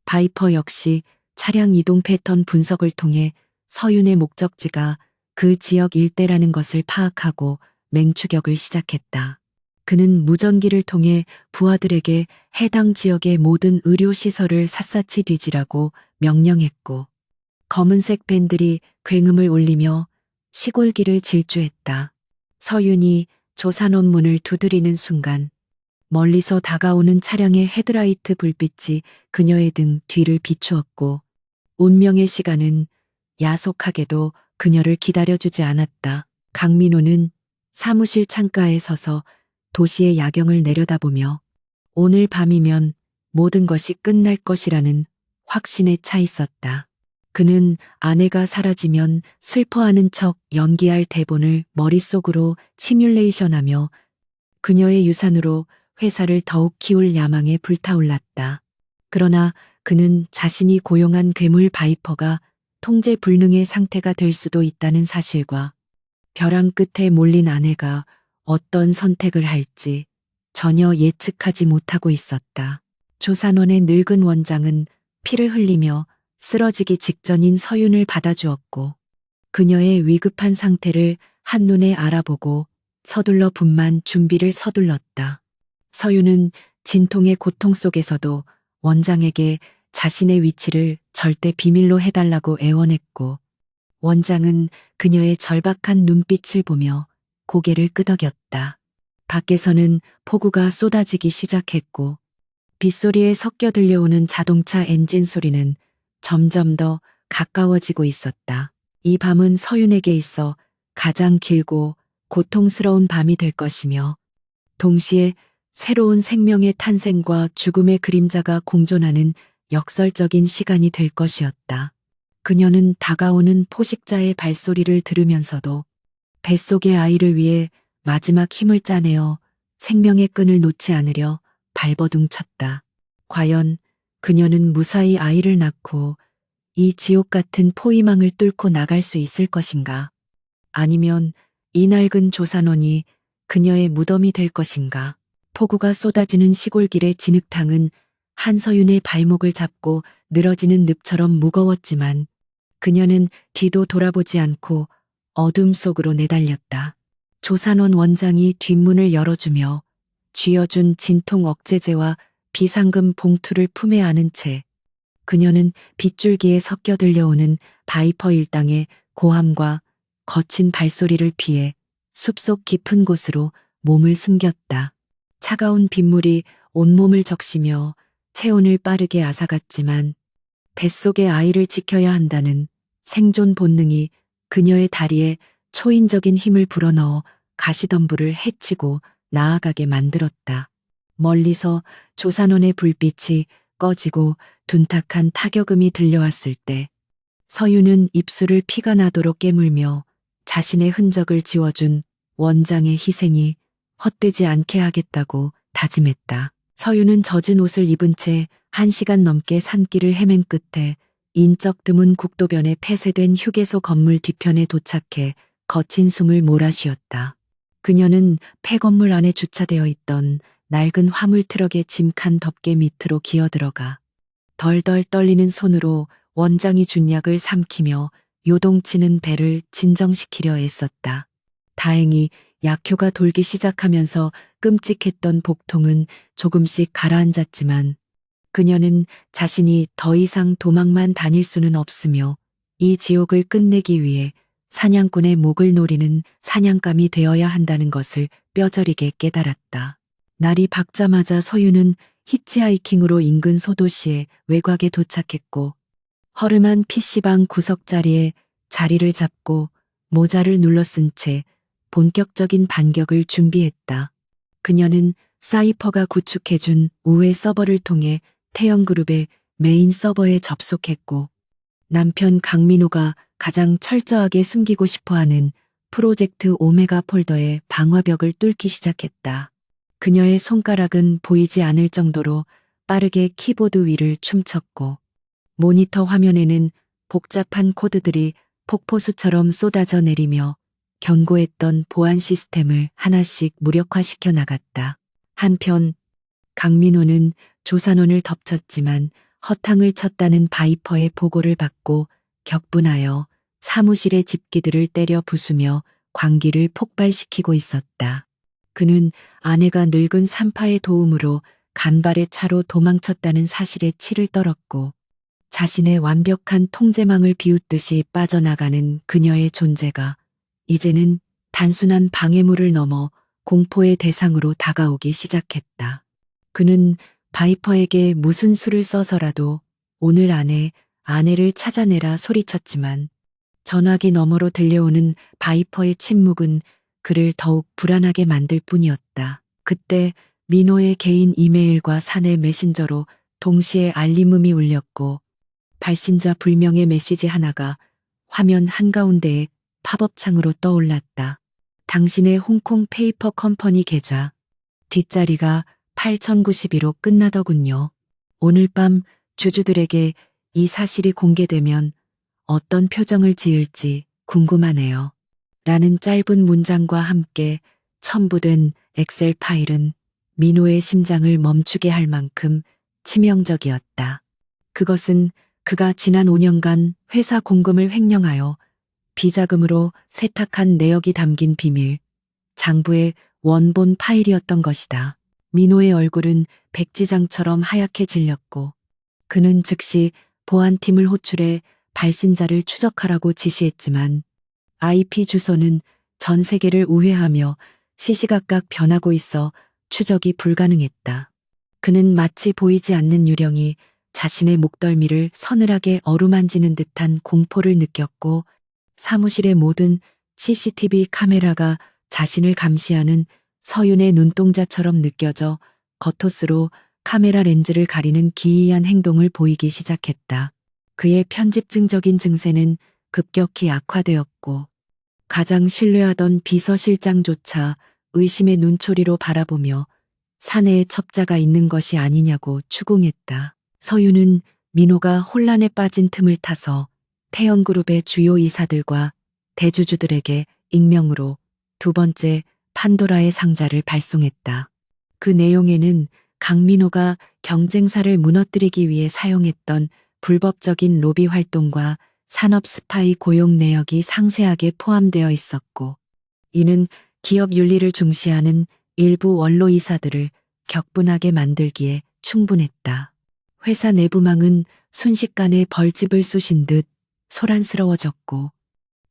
바이퍼 역시 차량 이동 패턴 분석을 통해 서윤의 목적지가 그 지역 일대라는 것을 파악하고 맹추격을 시작했다. 그는 무전기를 통해 부하들에게 해당 지역의 모든 의료시설을 샅샅이 뒤지라고 명령했고 검은색 밴들이 굉음을 울리며 시골길을 질주했다. 서윤이 조산원 문을 두드리는 순간 멀리서 다가오는 차량의 헤드라이트 불빛이 그녀의 등 뒤를 비추었고 운명의 시간은 야속하게도 그녀를 기다려주지 않았다. 강민호는 사무실 창가에 서서 도시의 야경을 내려다보며 오늘 밤이면 모든 것이 끝날 것이라는 확신에 차 있었다. 그는 아내가 사라지면 슬퍼하는 척 연기할 대본을 머릿속으로 시뮬레이션하며 그녀의 유산으로 회사를 더욱 키울 야망에 불타올랐다. 그러나 그는 자신이 고용한 괴물 바이퍼가 통제 불능의 상태가 될 수도 있다는 사실과 벼랑 끝에 몰린 아내가 어떤 선택을 할지 전혀 예측하지 못하고 있었다. 조산원의 늙은 원장은 피를 흘리며 쓰러지기 직전인 서윤을 받아주었고 그녀의 위급한 상태를 한눈에 알아보고 서둘러 분만 준비를 서둘렀다. 서윤은 진통의 고통 속에서도 원장에게 자신의 위치를 절대 비밀로 해달라고 애원했고 원장은 그녀의 절박한 눈빛을 보며 고개를 끄덕였다. 밖에서는 폭우가 쏟아지기 시작했고 빗소리에 섞여 들려오는 자동차 엔진 소리는 점점 더 가까워지고 있었다. 이 밤은 서윤에게 있어 가장 길고 고통스러운 밤이 될 것이며 동시에 새로운 생명의 탄생과 죽음의 그림자가 공존하는 역설적인 시간이 될 것이었다. 그녀는 다가오는 포식자의 발소리를 들으면서도 뱃속의 아이를 위해 마지막 힘을 짜내어 생명의 끈을 놓지 않으려 발버둥쳤다. 과연 그녀는 무사히 아이를 낳고 이 지옥 같은 포위망을 뚫고 나갈 수 있을 것인가? 아니면 이 낡은 조산원이 그녀의 무덤이 될 것인가? 폭우가 쏟아지는 시골길의 진흙탕은 한서윤의 발목을 잡고 늘어지는 늪처럼 무거웠지만 그녀는 뒤도 돌아보지 않고 어둠 속으로 내달렸다. 조산원 원장이 뒷문을 열어주며 쥐어준 진통 억제제와 비상금 봉투를 품에 안은 채 그녀는 빗줄기에 섞여 들려오는 바이퍼 일당의 고함과 거친 발소리를 피해 숲속 깊은 곳으로 몸을 숨겼다. 차가운 빗물이 온몸을 적시며 체온을 빠르게 앗아갔지만 뱃속의 아이를 지켜야 한다는 생존 본능이 그녀의 다리에 초인적인 힘을 불어넣어 가시덤불을 해치고 나아가게 만들었다. 멀리서 조산원의 불빛이 꺼지고 둔탁한 타격음이 들려왔을 때 서유는 입술을 피가 나도록 깨물며 자신의 흔적을 지워준 원장의 희생이 헛되지 않게 하겠다고 다짐했다. 서유는 젖은 옷을 입은 채 1시간 넘게 산길을 헤맨 끝에 인적 드문 국도변에 폐쇄된 휴게소 건물 뒤편에 도착해 거친 숨을 몰아쉬었다. 그녀는 폐건물 안에 주차되어 있던 낡은 화물 트럭의 짐칸 덮개 밑으로 기어들어가 덜덜 떨리는 손으로 원장이 준 약을 삼키며 요동치는 배를 진정시키려 애썼다. 다행히 약효가 돌기 시작하면서 끔찍했던 복통은 조금씩 가라앉았지만 그녀는 자신이 더 이상 도망만 다닐 수는 없으며 이 지옥을 끝내기 위해 사냥꾼의 목을 노리는 사냥감이 되어야 한다는 것을 뼈저리게 깨달았다. 날이 밝자마자 서유는 히치하이킹으로 인근 소도시의 외곽에 도착했고 허름한 PC방 구석자리에 자리를 잡고 모자를 눌러쓴 채 본격적인 반격을 준비했다. 그녀는 사이퍼가 구축해준 우회 서버를 통해 태영그룹의 메인 서버에 접속했고 남편 강민호가 가장 철저하게 숨기고 싶어하는 프로젝트 오메가 폴더의 방화벽을 뚫기 시작했다. 그녀의 손가락은 보이지 않을 정도로 빠르게 키보드 위를 춤췄고 모니터 화면에는 복잡한 코드들이 폭포수처럼 쏟아져 내리며 견고했던 보안 시스템을 하나씩 무력화시켜 나갔다. 한편 강민호는 조산원을 덮쳤지만 허탕을 쳤다는 바이퍼의 보고를 받고 격분하여 사무실의 집기들을 때려 부수며 광기를 폭발시키고 있었다. 그는 아내가 늙은 산파의 도움으로 간발의 차로 도망쳤다는 사실에 치를 떨었고 자신의 완벽한 통제망을 비웃듯이 빠져나가는 그녀의 존재가 이제는 단순한 방해물을 넘어 공포의 대상으로 다가오기 시작했다. 그는 바이퍼에게 무슨 수를 써서라도 오늘 안에 아내를 찾아내라 소리쳤지만 전화기 너머로 들려오는 바이퍼의 침묵은 그를 더욱 불안하게 만들 뿐이었다. 그때 민호의 개인 이메일과 사내 메신저로 동시에 알림음이 울렸고 발신자 불명의 메시지 하나가 화면 한가운데에 팝업창으로 떠올랐다. 당신의 홍콩 페이퍼 컴퍼니 계좌. 뒷자리가 8092로 끝나더군요. 오늘 밤 주주들에게 이 사실이 공개되면 어떤 표정을 지을지 궁금하네요. 라는 짧은 문장과 함께 첨부된 엑셀 파일은 민호의 심장을 멈추게 할 만큼 치명적이었다. 그것은 그가 지난 5년간 회사 공금을 횡령하여 비자금으로 세탁한 내역이 담긴 비밀, 장부의 원본 파일이었던 것이다. 민호의 얼굴은 백지장처럼 하얗게 질렸고 그는 즉시 보안팀을 호출해 발신자를 추적하라고 지시했지만 IP 주소는 전 세계를 우회하며 시시각각 변하고 있어 추적이 불가능했다. 그는 마치 보이지 않는 유령이 자신의 목덜미를 서늘하게 어루만지는 듯한 공포를 느꼈고 사무실의 모든 CCTV 카메라가 자신을 감시하는 서윤의 눈동자처럼 느껴져 겉옷으로 카메라 렌즈를 가리는 기이한 행동을 보이기 시작했다. 그의 편집증적인 증세는 급격히 악화되었고 가장 신뢰하던 비서실장조차 의심의 눈초리로 바라보며 사내에 첩자가 있는 것이 아니냐고 추궁했다. 서윤은 민호가 혼란에 빠진 틈을 타서 태영그룹의 주요 이사들과 대주주들에게 익명으로 두 번째 판도라의 상자를 발송했다. 그 내용에는 강민호가 경쟁사를 무너뜨리기 위해 사용했던 불법적인 로비 활동과 산업 스파이 고용 내역이 상세하게 포함되어 있었고 이는 기업 윤리를 중시하는 일부 원로 이사들을 격분하게 만들기에 충분했다. 회사 내부망은 순식간에 벌집을 쑤신 듯 소란스러워졌고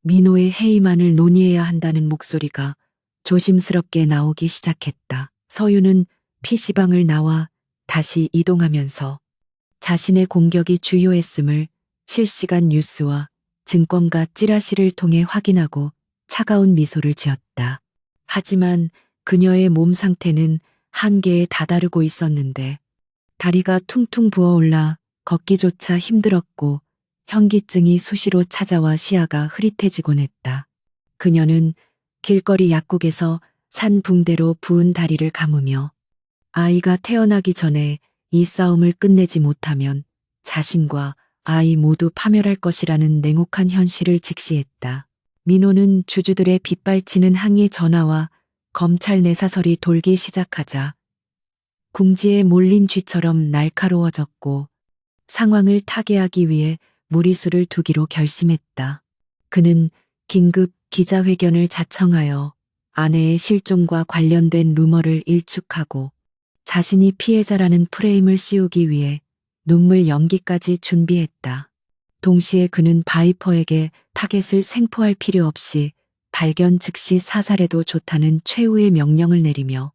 민호의 해임안을 논의해야 한다는 목소리가 조심스럽게 나오기 시작했다. 서유는 PC방을 나와 다시 이동하면서 자신의 공격이 주요했음을 실시간 뉴스와 증권가 찌라시를 통해 확인하고 차가운 미소를 지었다. 하지만 그녀의 몸 상태는 한계에 다다르고 있었는데 다리가 퉁퉁 부어올라 걷기조차 힘들었고 현기증이 수시로 찾아와 시야가 흐릿해지곤 했다. 그녀는 길거리 약국에서 산 붕대로 부은 다리를 감으며 아이가 태어나기 전에 이 싸움을 끝내지 못하면 자신과 아이 모두 파멸할 것이라는 냉혹한 현실을 직시했다. 민호는 주주들의 빗발치는 항의 전화와 검찰 내사설이 돌기 시작하자 궁지에 몰린 쥐처럼 날카로워졌고 상황을 타개하기 위해 무리수를 두기로 결심했다. 그는 긴급 기자회견을 자청하여 아내의 실종과 관련된 루머를 일축하고 자신이 피해자라는 프레임을 씌우기 위해 눈물 연기까지 준비했다. 동시에 그는 바이퍼에게 타겟을 생포할 필요 없이 발견 즉시 사살해도 좋다는 최후의 명령을 내리며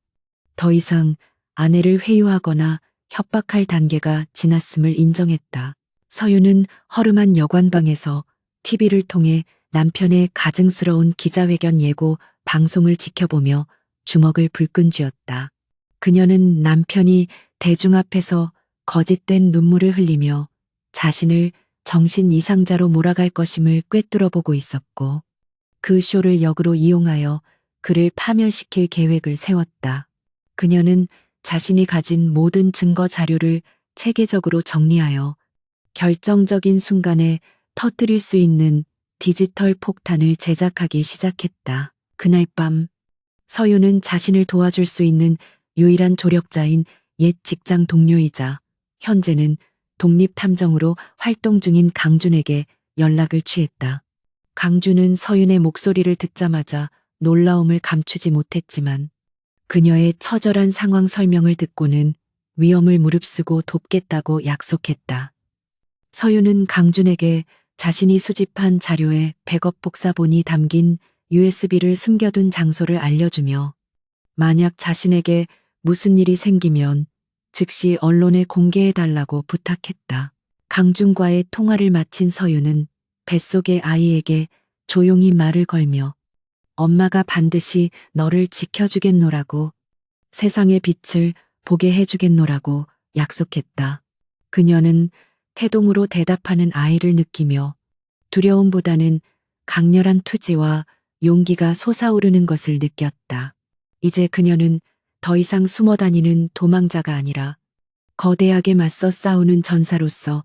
더 이상 아내를 회유하거나 협박할 단계가 지났음을 인정했다. 서유는 허름한 여관방에서 TV를 통해 남편의 가증스러운 기자회견 예고 방송을 지켜보며 주먹을 불끈 쥐었다. 그녀는 남편이 대중 앞에서 거짓된 눈물을 흘리며 자신을 정신 이상자로 몰아갈 것임을 꿰뚫어 보고 있었고 그 쇼를 역으로 이용하여 그를 파멸시킬 계획을 세웠다. 그녀는 자신이 가진 모든 증거 자료를 체계적으로 정리하여 결정적인 순간에 터뜨릴 수 있는 디지털 폭탄을 제작하기 시작했다. 그날 밤 서유는 자신을 도와줄 수 있는 유일한 조력자인 옛 직장 동료이자 현재는 독립탐정으로 활동 중인 강준에게 연락을 취했다. 강준은 서윤의 목소리를 듣자마자 놀라움을 감추지 못했지만 그녀의 처절한 상황 설명을 듣고는 위험을 무릅쓰고 돕겠다고 약속했다. 서윤은 강준에게 자신이 수집한 자료에 백업 복사본이 담긴 USB를 숨겨둔 장소를 알려주며 만약 자신에게 무슨 일이 생기면 즉시 언론에 공개해달라고 부탁했다. 강준과의 통화를 마친 서윤은 뱃속의 아이에게 조용히 말을 걸며 엄마가 반드시 너를 지켜주겠노라고 세상의 빛을 보게 해주겠노라고 약속했다. 그녀는 태동으로 대답하는 아이를 느끼며 두려움보다는 강렬한 투지와 용기가 솟아오르는 것을 느꼈다. 이제 그녀는 더 이상 숨어 다니는 도망자가 아니라 거대하게 맞서 싸우는 전사로서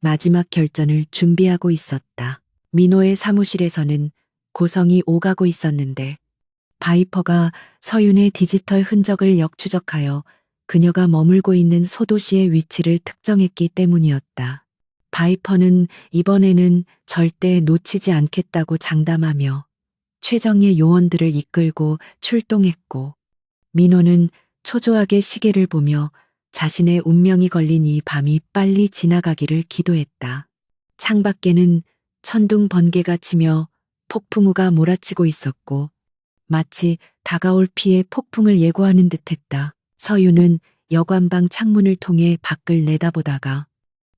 마지막 결전을 준비하고 있었다. 민호의 사무실에서는 고성이 오가고 있었는데 바이퍼가 서윤의 디지털 흔적을 역추적하여 그녀가 머물고 있는 소도시의 위치를 특정했기 때문이었다. 바이퍼는 이번에는 절대 놓치지 않겠다고 장담하며 최정예 요원들을 이끌고 출동했고 민호는 초조하게 시계를 보며 자신의 운명이 걸린 이 밤이 빨리 지나가기를 기도했다. 창밖에는 천둥 번개가 치며 폭풍우가 몰아치고 있었고 마치 다가올 피해 폭풍을 예고하는 듯했다. 서유는 여관방 창문을 통해 밖을 내다보다가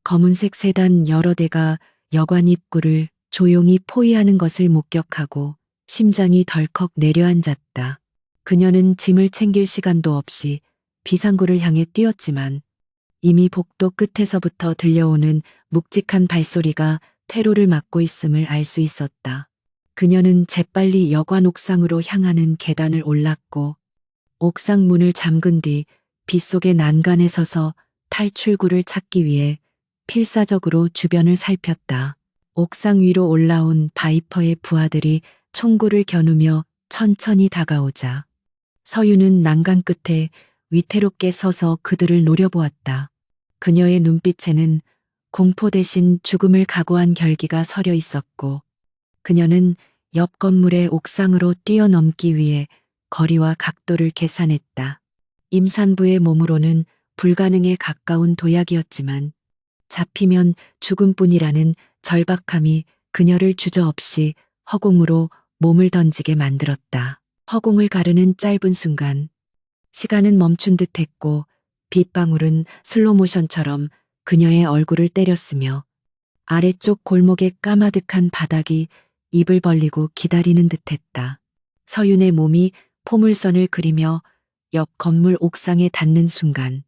검은색 세단 여러 대가 여관 입구를 조용히 포위하는 것을 목격하고 심장이 덜컥 내려앉았다. 그녀는 짐을 챙길 시간도 없이 비상구를 향해 뛰었지만 이미 복도 끝에서부터 들려오는 묵직한 발소리가 퇴로를 막고 있음을 알 수 있었다. 그녀는 재빨리 여관 옥상으로 향하는 계단을 올랐고 옥상 문을 잠근 뒤 빗속의 난간에 서서 탈출구를 찾기 위해 필사적으로 주변을 살폈다. 옥상 위로 올라온 바이퍼의 부하들이 총구를 겨누며 천천히 다가오자 서유는 난간 끝에 위태롭게 서서 그들을 노려보았다. 그녀의 눈빛에는 공포 대신 죽음을 각오한 결기가 서려 있었고 그녀는 옆 건물의 옥상으로 뛰어넘기 위해 거리와 각도를 계산했다. 임산부의 몸으로는 불가능에 가까운 도약이었지만 잡히면 죽음뿐이라는 절박함이 그녀를 주저없이 허공으로 몸을 던지게 만들었다. 허공을 가르는 짧은 순간 시간은 멈춘 듯했고 빗방울은 슬로모션처럼 그녀의 얼굴을 때렸으며 아래쪽 골목의 까마득한 바닥이 입을 벌리고 기다리는 듯했다. 서윤의 몸이 포물선을 그리며 옆 건물 옥상에 닿는 순간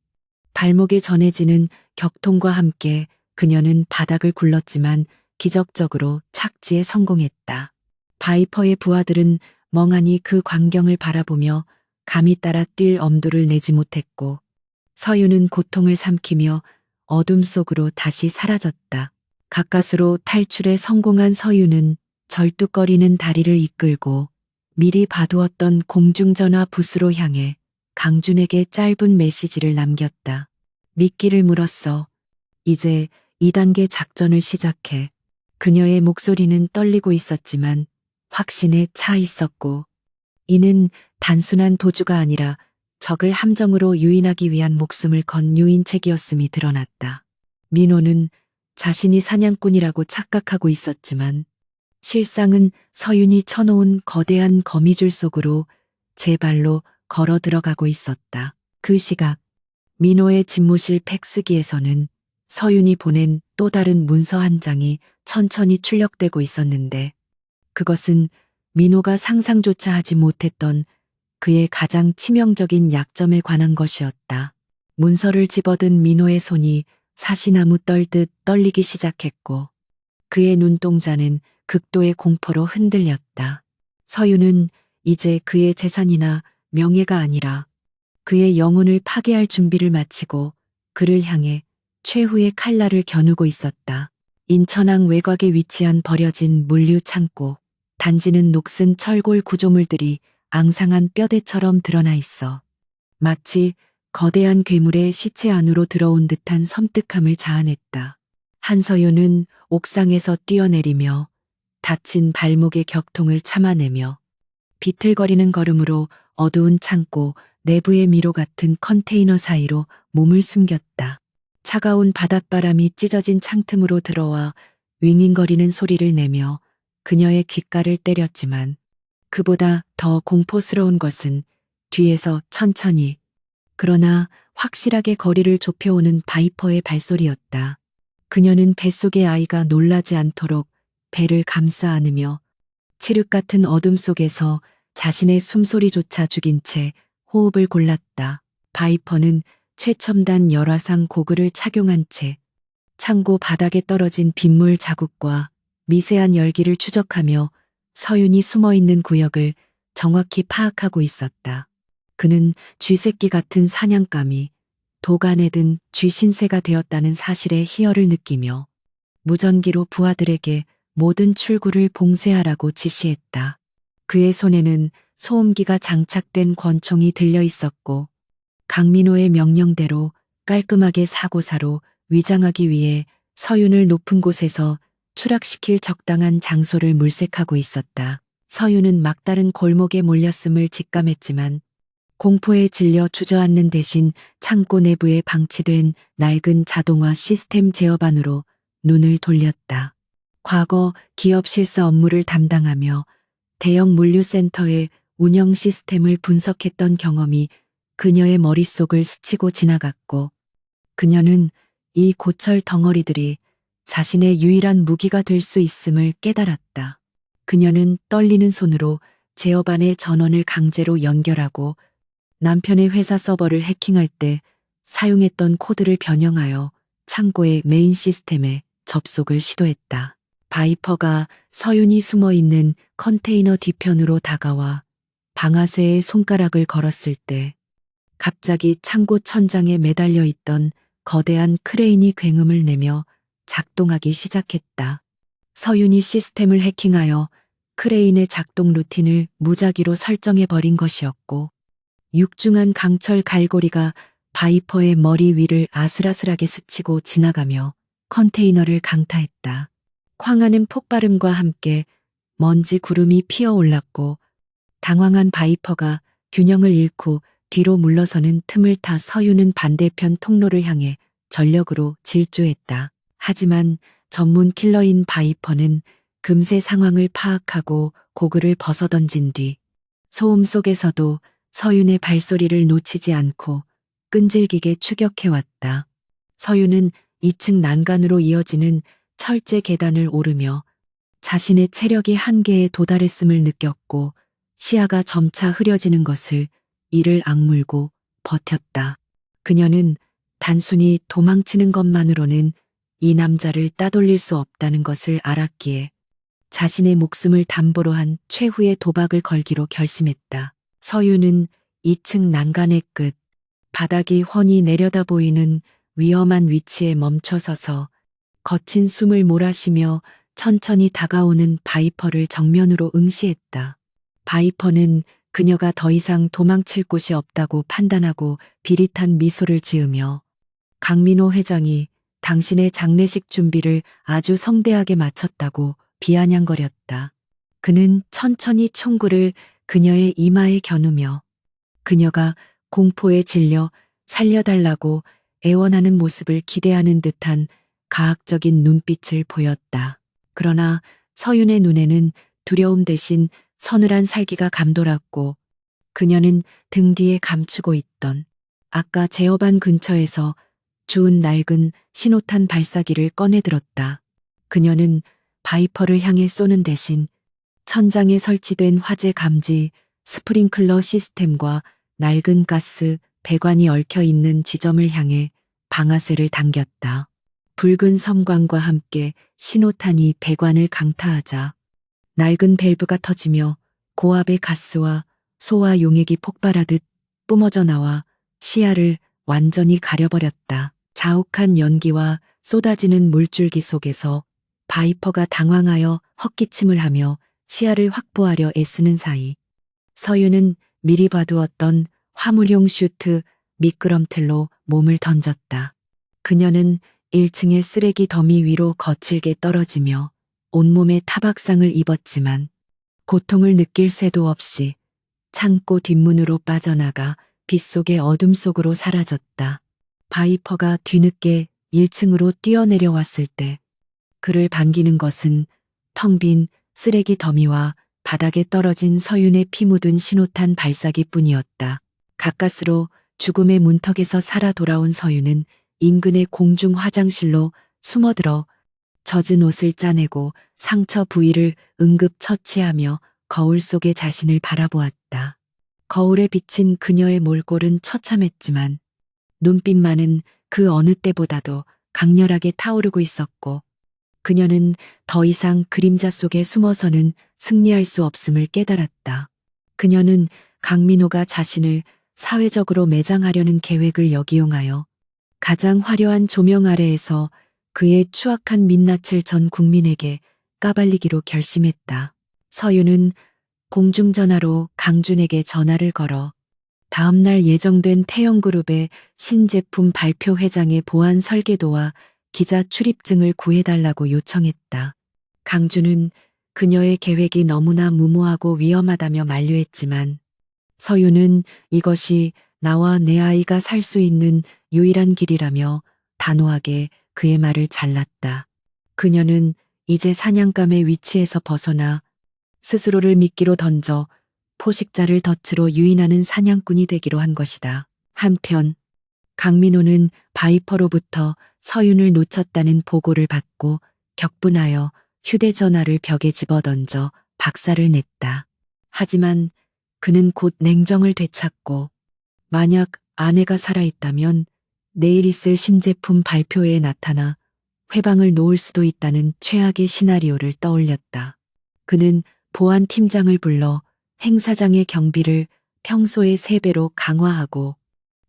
발목에 전해지는 격통과 함께 그녀는 바닥을 굴렀지만 기적적으로 착지에 성공했다. 바이퍼의 부하들은 멍하니 그 광경을 바라보며 감히 따라 뛸 엄두를 내지 못했고 서윤은 고통을 삼키며 어둠 속으로 다시 사라졌다. 가까스로 탈출에 성공한 서윤은 절뚝거리는 다리를 이끌고 미리 봐두었던 공중전화 부스로 향해 강준에게 짧은 메시지를 남겼다. 미끼를 물었어. 이제 2단계 작전을 시작해. 그녀의 목소리는 떨리고 있었지만 확신에 차 있었고 이는 단순한 도주가 아니라 적을 함정으로 유인하기 위한 목숨을 건 유인책이었음이 드러났다. 민호는 자신이 사냥꾼이라고 착각하고 있었지만 실상은 서윤이 쳐놓은 거대한 거미줄 속으로 제 발로 걸어 들어가고 있었다. 그 시각 민호의 집무실 팩스기에서는 서윤이 보낸 또 다른 문서 한 장이 천천히 출력되고 있었는데 그것은 민호가 상상조차 하지 못했던 그의 가장 치명적인 약점에 관한 것이었다. 문서를 집어든 민호의 손이 사시나무 떨듯 떨리기 시작했고 그의 눈동자는 극도의 공포로 흔들렸다. 서윤은 이제 그의 재산이나 명예가 아니라 그의 영혼을 파괴할 준비를 마치고 그를 향해 최후의 칼날을 겨누고 있었다. 인천항 외곽에 위치한 버려진 물류 창고. 단지는 녹슨 철골 구조물들이 앙상한 뼈대처럼 드러나 있어 마치 거대한 괴물의 시체 안으로 들어온 듯한 섬뜩함을 자아냈다. 한서윤은 옥상에서 뛰어내리며 다친 발목의 격통을 참아내며 비틀거리는 걸음으로 어두운 창고 내부의 미로 같은 컨테이너 사이로 몸을 숨겼다. 차가운 바닷바람이 찢어진 창틈으로 들어와 윙윙거리는 소리를 내며 그녀의 귓가를 때렸지만 그보다 더 공포스러운 것은 뒤에서 천천히 그러나 확실하게 거리를 좁혀오는 바이퍼의 발소리였다. 그녀는 뱃속의 아이가 놀라지 않도록 배를 감싸 안으며 칠흑 같은 어둠 속에서 자신의 숨소리조차 죽인 채 호흡을 골랐다. 바이퍼는 최첨단 열화상 고글을 착용한 채 창고 바닥에 떨어진 빗물 자국과 미세한 열기를 추적하며 서윤이 숨어있는 구역을 정확히 파악하고 있었다. 그는 쥐새끼 같은 사냥감이 도간에 든 쥐신세가 되었다는 사실에 희열을 느끼며 무전기로 부하들에게 모든 출구를 봉쇄하라고 지시했다. 그의 손에는 소음기가 장착된 권총이 들려 있었고 강민호의 명령대로 깔끔하게 사고사로 위장하기 위해 서윤을 높은 곳에서 추락시킬 적당한 장소를 물색하고 있었다. 서윤은 막다른 골목에 몰렸음을 직감했지만 공포에 질려 주저앉는 대신 창고 내부에 방치된 낡은 자동화 시스템 제어반으로 눈을 돌렸다. 과거 기업 실사 업무를 담당하며 대형 물류센터의 운영 시스템을 분석했던 경험이 그녀의 머릿속을 스치고 지나갔고 그녀는 이 고철 덩어리들이 자신의 유일한 무기가 될 수 있음을 깨달았다. 그녀는 떨리는 손으로 제어반의 전원을 강제로 연결하고 남편의 회사 서버를 해킹할 때 사용했던 코드를 변형하여 창고의 메인 시스템에 접속을 시도했다. 바이퍼가 서윤이 숨어있는 컨테이너 뒤편으로 다가와 방아쇠에 손가락을 걸었을 때 갑자기 창고 천장에 매달려 있던 거대한 크레인이 굉음을 내며 작동하기 시작했다. 서윤이 시스템을 해킹하여 크레인의 작동 루틴을 무작위로 설정해버린 것이었고 육중한 강철 갈고리가 바이퍼의 머리 위를 아슬아슬하게 스치고 지나가며 컨테이너를 강타했다. 쾅하는 폭발음과 함께 먼지 구름이 피어올랐고 당황한 바이퍼가 균형을 잃고 뒤로 물러서는 틈을 타 서윤은 반대편 통로를 향해 전력으로 질주했다. 하지만 전문 킬러인 바이퍼는 금세 상황을 파악하고 고글을 벗어던진 뒤 소음 속에서도 서윤의 발소리를 놓치지 않고 끈질기게 추격해왔다. 서유는 2층 난간으로 이어지는 철제 계단을 오르며 자신의 체력이 한계에 도달했음을 느꼈고 시야가 점차 흐려지는 것을 이를 악물고 버텼다. 그녀는 단순히 도망치는 것만으로는 이 남자를 따돌릴 수 없다는 것을 알았기에 자신의 목숨을 담보로 한 최후의 도박을 걸기로 결심했다. 서유는 2층 난간의 끝, 바닥이 훤히 내려다 보이는 위험한 위치에 멈춰서서 거친 숨을 몰아쉬며 천천히 다가오는 바이퍼를 정면으로 응시했다. 바이퍼는 그녀가 더 이상 도망칠 곳이 없다고 판단하고 비릿한 미소를 지으며 강민호 회장이 당신의 장례식 준비를 아주 성대하게 마쳤다고 비아냥거렸다. 그는 천천히 총구를 그녀의 이마에 겨누며 그녀가 공포에 질려 살려달라고 애원하는 모습을 기대하는 듯한 가학적인 눈빛을 보였다. 그러나 서윤의 눈에는 두려움 대신 서늘한 살기가 감돌았고 그녀는 등 뒤에 감추고 있던 아까 제어반 근처에서 주운 낡은 신호탄 발사기를 꺼내들었다. 그녀는 바이퍼를 향해 쏘는 대신 천장에 설치된 화재 감지 스프링클러 시스템과 낡은 가스 배관이 얽혀 있는 지점을 향해 방아쇠를 당겼다. 붉은 섬광과 함께 신호탄이 배관을 강타하자 낡은 밸브가 터지며 고압의 가스와 소화 용액이 폭발하듯 뿜어져 나와 시야를 완전히 가려버렸다. 자욱한 연기와 쏟아지는 물줄기 속에서 바이퍼가 당황하여 헛기침을 하며 시야를 확보하려 애쓰는 사이 서유는 미리 봐두었던 화물용 슈트 미끄럼틀로 몸을 던졌다. 그녀는 1층의 쓰레기 더미 위로 거칠게 떨어지며 온몸에 타박상을 입었지만 고통을 느낄 새도 없이 창고 뒷문으로 빠져나가 빗속의 어둠 속으로 사라졌다. 바이퍼가 뒤늦게 1층으로 뛰어내려왔을 때 그를 반기는 것은 텅 빈 쓰레기 더미와 바닥에 떨어진 서윤의 피 묻은 신호탄 발사기뿐이었다. 가까스로 죽음의 문턱에서 살아 돌아온 서윤은 인근의 공중 화장실로 숨어들어 젖은 옷을 짜내고 상처 부위를 응급 처치하며 거울 속의 자신을 바라보았다. 거울에 비친 그녀의 몰골은 처참했지만 눈빛만은 그 어느 때보다도 강렬하게 타오르고 있었고 그녀는 더 이상 그림자 속에 숨어서는 승리할 수 없음을 깨달았다. 그녀는 강민호가 자신을 사회적으로 매장하려는 계획을 역이용하여 가장 화려한 조명 아래에서 그의 추악한 민낯을 전 국민에게 까발리기로 결심했다. 서유는 공중전화로 강준에게 전화를 걸어 다음날 예정된 태영그룹의 신제품 발표 회장의 보안 설계도와 기자 출입증을 구해달라고 요청했다. 강준은 그녀의 계획이 너무나 무모하고 위험하다며 만류했지만 서유는 이것이 나와 내 아이가 살 수 있는 유일한 길이라며 단호하게 그의 말을 잘랐다. 그녀는 이제 사냥감의 위치에서 벗어나 스스로를 미끼로 던져 포식자를 덫으로 유인하는 사냥꾼이 되기로 한 것이다. 한편 강민호는 바이퍼로부터 서윤을 놓쳤다는 보고를 받고 격분하여 휴대전화를 벽에 집어던져 박살을 냈다. 하지만 그는 곧 냉정을 되찾고 만약 아내가 살아있다면 내일 있을 신제품 발표회에 나타나 회방을 놓을 수도 있다는 최악의 시나리오를 떠올렸다. 그는 보안 팀장을 불러 행사장의 경비를 평소의 3배로 강화하고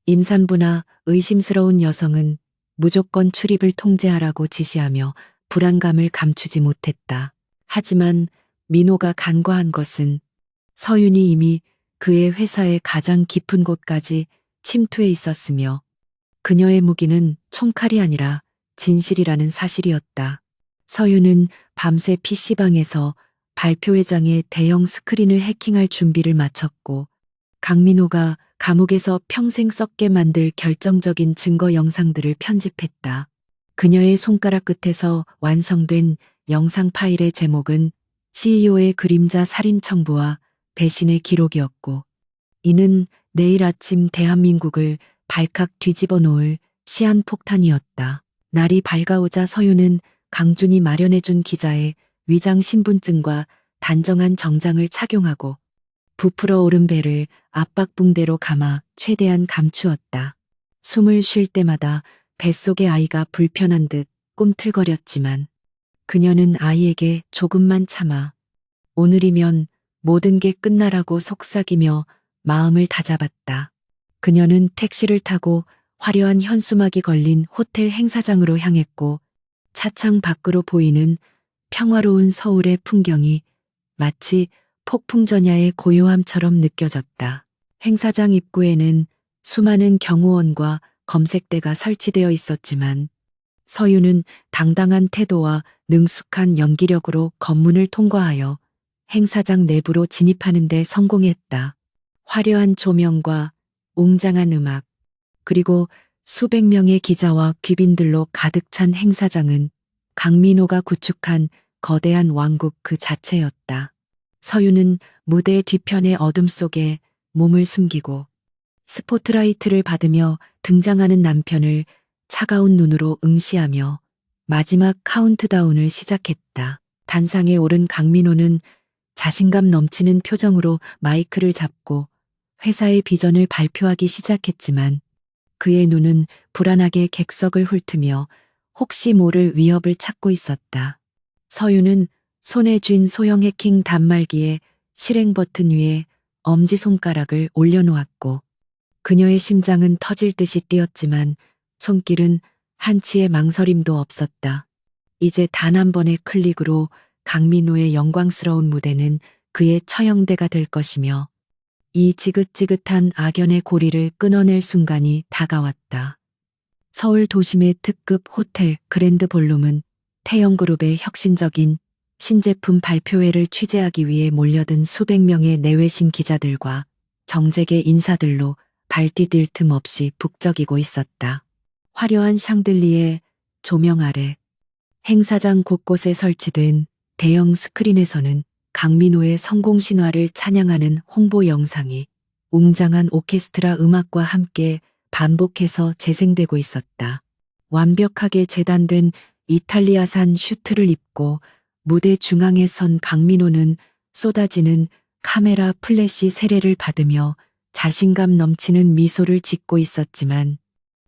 임산부나 의심스러운 여성은 무조건 출입을 통제하라고 지시하며 불안감을 감추지 못했다. 하지만 민호가 간과한 것은 서윤이 이미 그의 회사의 가장 깊은 곳까지 침투해 있었으며 그녀의 무기는 총칼이 아니라 진실이라는 사실이었다. 서윤은 밤새 PC방에서 발표회장의 대형 스크린을 해킹할 준비를 마쳤고 강민호가 감옥에서 평생 썩게 만들 결정적인 증거 영상들을 편집했다. 그녀의 손가락 끝에서 완성된 영상 파일의 제목은 CEO의 그림자 살인 청부와 배신의 기록이었고 이는 내일 아침 대한민국을 발칵 뒤집어 놓을 시한폭탄이었다. 날이 밝아오자 서유는 강준이 마련해준 기자의 위장 신분증과 단정한 정장을 착용하고 부풀어 오른 배를 압박붕대로 감아 최대한 감추었다. 숨을 쉴 때마다 뱃속의 아이가 불편한 듯 꿈틀거렸지만 그녀는 아이에게 조금만 참아. 오늘이면 모든 게 끝나라고 속삭이며 마음을 다잡았다. 그녀는 택시를 타고 화려한 현수막이 걸린 호텔 행사장으로 향했고 차창 밖으로 보이는 평화로운 서울의 풍경이 마치 폭풍전야의 고요함처럼 느껴졌다. 행사장 입구에는 수많은 경호원과 검색대가 설치되어 있었지만 서유는 당당한 태도와 능숙한 연기력으로 검문을 통과하여 행사장 내부로 진입하는 데 성공했다. 화려한 조명과 웅장한 음악, 그리고 수백 명의 기자와 귀빈들로 가득 찬 행사장은 강민호가 구축한 거대한 왕국 그 자체였다. 서유는 무대 뒤편의 어둠 속에 몸을 숨기고 스포트라이트를 받으며 등장하는 남편을 차가운 눈으로 응시하며 마지막 카운트다운을 시작했다. 단상에 오른 강민호는 자신감 넘치는 표정으로 마이크를 잡고 회사의 비전을 발표하기 시작했지만 그의 눈은 불안하게 객석을 훑으며 혹시 모를 위협을 찾고 있었다. 서유는 손에 쥔 소형 해킹 단말기에 실행 버튼 위에 엄지손가락을 올려놓았고 그녀의 심장은 터질 듯이 뛰었지만 손길은 한치의 망설임도 없었다. 이제 단 한 번의 클릭으로 강민호의 영광스러운 무대는 그의 처형대가 될 것이며 이 지긋지긋한 악연의 고리를 끊어낼 순간이 다가왔다. 서울 도심의 특급 호텔 그랜드 볼룸은 태영그룹의 혁신적인 신제품 발표회를 취재하기 위해 몰려든 수백 명의 내외신 기자들과 정재계 인사들로 발디딜 틈 없이 북적이고 있었다. 화려한 샹들리에 조명 아래 행사장 곳곳에 설치된 대형 스크린에서는 강민호의 성공 신화를 찬양하는 홍보 영상이 웅장한 오케스트라 음악과 함께 반복해서 재생되고 있었다. 완벽하게 재단된 이탈리아산 슈트를 입고 무대 중앙에 선 강민호는 쏟아지는 카메라 플래시 세례를 받으며 자신감 넘치는 미소를 짓고 있었지만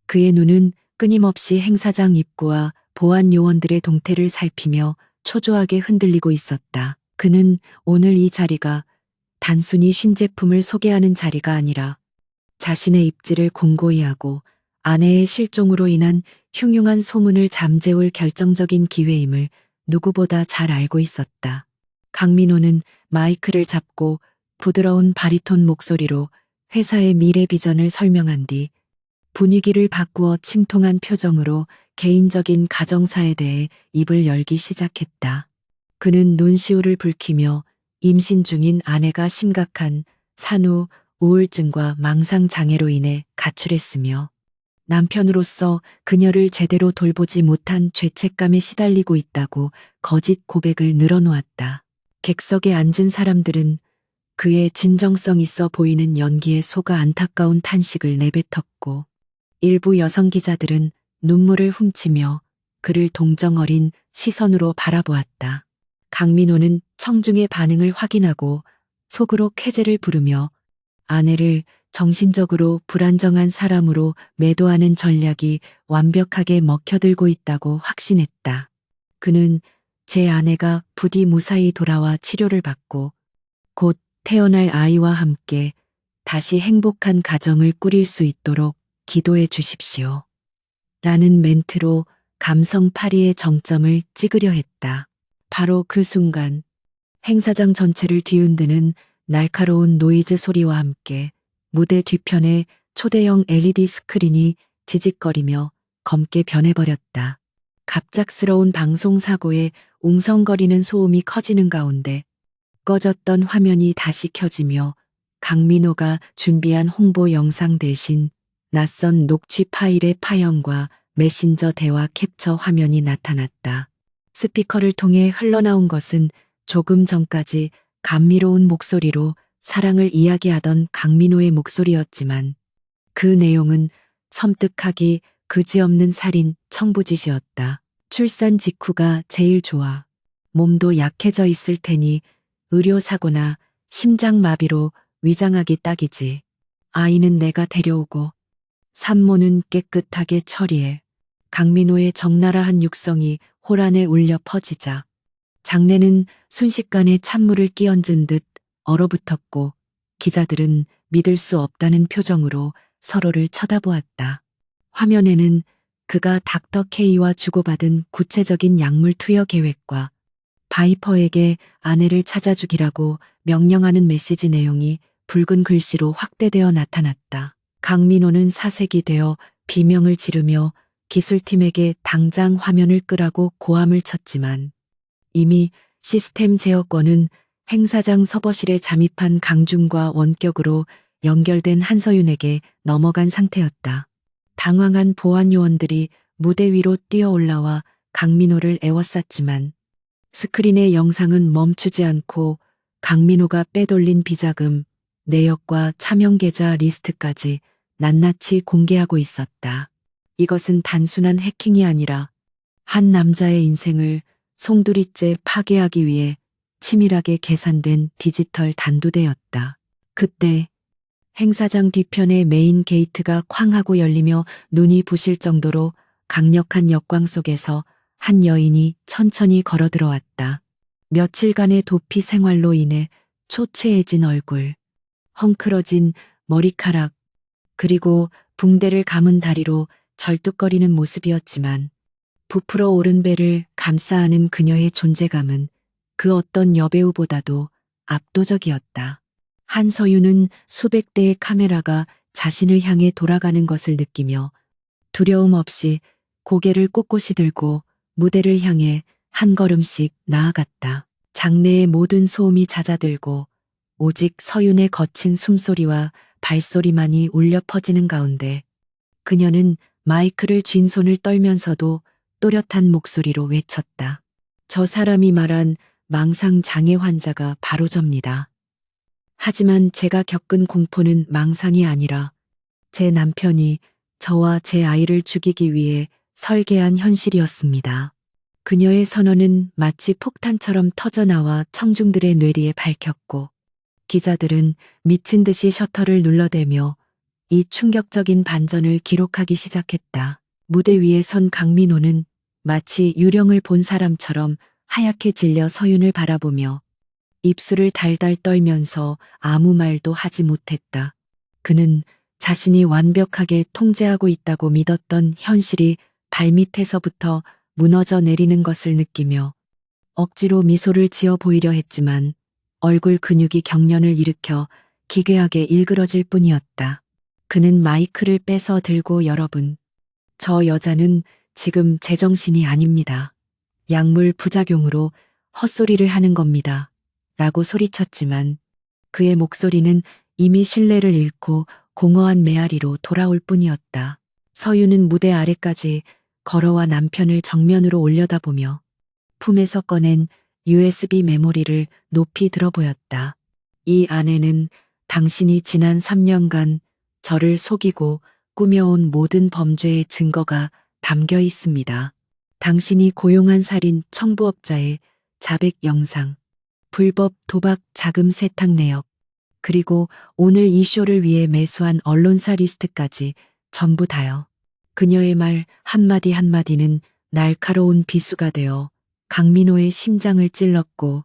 그의 눈은 끊임없이 행사장 입구와 보안 요원들의 동태를 살피며 초조하게 흔들리고 있었다. 그는 오늘 이 자리가 단순히 신제품을 소개하는 자리가 아니라 자신의 입지를 공고히 하고 아내의 실종으로 인한 흉흉한 소문을 잠재울 결정적인 기회임을 누구보다 잘 알고 있었다. 강민호는 마이크를 잡고 부드러운 바리톤 목소리로 회사의 미래 비전을 설명한 뒤 분위기를 바꾸어 침통한 표정으로 개인적인 가정사에 대해 입을 열기 시작했다. 그는 눈시울을 붉히며 임신 중인 아내가 심각한 산후 우울증과 망상 장애로 인해 가출했으며 남편으로서 그녀를 제대로 돌보지 못한 죄책감에 시달리고 있다고 거짓 고백을 늘어놓았다. 객석에 앉은 사람들은 그의 진정성 있어 보이는 연기에 속아 안타까운 탄식을 내뱉었고 일부 여성 기자들은 눈물을 훔치며 그를 동정 어린 시선으로 바라보았다. 강민호는 청중의 반응을 확인하고 속으로 쾌재를 부르며 아내를 정신적으로 불안정한 사람으로 매도하는 전략이 완벽하게 먹혀들고 있다고 확신했다. 그는 제 아내가 부디 무사히 돌아와 치료를 받고 곧 태어날 아이와 함께 다시 행복한 가정을 꾸릴 수 있도록 기도해 주십시오. 라는 멘트로 감성 파리의 정점을 찍으려 했다. 바로 그 순간 행사장 전체를 뒤흔드는 날카로운 노이즈 소리와 함께 무대 뒤편에 초대형 LED 스크린이 지직거리며 검게 변해버렸다. 갑작스러운 방송사고에 웅성거리는 소음이 커지는 가운데 꺼졌던 화면이 다시 켜지며 강민호가 준비한 홍보 영상 대신 낯선 녹취 파일의 파형과 메신저 대화 캡처 화면이 나타났다. 스피커를 통해 흘러나온 것은 조금 전까지 감미로운 목소리로 사랑을 이야기하던 강민호의 목소리였지만 그 내용은 섬뜩하기 그지없는 살인 청부짓이었다. 출산 직후가 제일 좋아. 몸도 약해져 있을 테니 의료사고나 심장마비로 위장하기 딱이지. 아이는 내가 데려오고 산모는 깨끗하게 처리해. 강민호의 적나라한 육성이 호란에 울려 퍼지자 장내는 순식간에 찬물을 끼얹은 듯 얼어붙었고 기자들은 믿을 수 없다는 표정으로 서로를 쳐다보았다. 화면에는 그가 닥터 K와 주고받은 구체적인 약물 투여 계획과 바이퍼에게 아내를 찾아주기라고 명령하는 메시지 내용이 붉은 글씨로 확대되어 나타났다. 강민호는 사색이 되어 비명을 지르며 기술팀에게 당장 화면을 끄라고 고함을 쳤지만 이미 시스템 제어권은 행사장 서버실에 잠입한 강준과 원격으로 연결된 한서윤에게 넘어간 상태였다. 당황한 보안 요원들이 무대 위로 뛰어 올라와 강민호를 에워쌌지만 스크린의 영상은 멈추지 않고 강민호가 빼돌린 비자금, 내역과 차명 계좌 리스트까지 낱낱이 공개하고 있었다. 이것은 단순한 해킹이 아니라 한 남자의 인생을 송두리째 파괴하기 위해 치밀하게 계산된 디지털 단두대였다. 그때 행사장 뒤편의 메인 게이트가 쾅 하고 열리며 눈이 부실 정도로 강력한 역광 속에서 한 여인이 천천히 걸어 들어왔다. 며칠간의 도피 생활로 인해 초췌해진 얼굴, 헝클어진 머리카락, 그리고 붕대를 감은 다리로 절뚝거리는 모습이었지만 부풀어 오른 배를 감싸 안은 그녀의 존재감은 그 어떤 여배우보다도 압도적이었다. 한서윤은 수백 대의 카메라가 자신을 향해 돌아가는 것을 느끼며 두려움 없이 고개를 꼿꼿이 들고 무대를 향해 한 걸음씩 나아갔다. 장내의 모든 소음이 잦아들고 오직 서윤의 거친 숨소리와 발소리만이 울려 퍼지는 가운데 그녀는 마이크를 쥔 손을 떨면서도 또렷한 목소리로 외쳤다. 저 사람이 말한 망상 장애 환자가 바로 접니다. 하지만 제가 겪은 공포는 망상이 아니라 제 남편이 저와 제 아이를 죽이기 위해 설계한 현실이었습니다. 그녀의 선언은 마치 폭탄처럼 터져나와 청중들의 뇌리에 밝혔고 기자들은 미친 듯이 셔터를 눌러대며 이 충격적인 반전을 기록하기 시작했다. 무대 위에 선 강민호는 마치 유령을 본 사람처럼 하얗게 질려 서윤을 바라보며 입술을 달달 떨면서 아무 말도 하지 못했다. 그는 자신이 완벽하게 통제하고 있다고 믿었던 현실이 발밑에서부터 무너져 내리는 것을 느끼며 억지로 미소를 지어 보이려 했지만 얼굴 근육이 경련을 일으켜 기괴하게 일그러질 뿐이었다. 그는 마이크를 빼서 들고 여러분, 저 여자는 지금 제정신이 아닙니다. 약물 부작용으로 헛소리를 하는 겁니다. 라고 소리쳤지만 그의 목소리는 이미 신뢰를 잃고 공허한 메아리로 돌아올 뿐이었다. 서윤은 무대 아래까지 걸어와 남편을 정면으로 올려다보며 품에서 꺼낸 USB 메모리를 높이 들어 보였다. 이 안에는 당신이 지난 3년간 저를 속이고 꾸며온 모든 범죄의 증거가 담겨 있습니다. 당신이 고용한 살인 청부업자의 자백 영상, 불법 도박 자금 세탁 내역, 그리고 오늘 이 쇼를 위해 매수한 언론사 리스트까지 전부 다요. 그녀의 말 한마디 한마디는 날카로운 비수가 되어 강민호의 심장을 찔렀고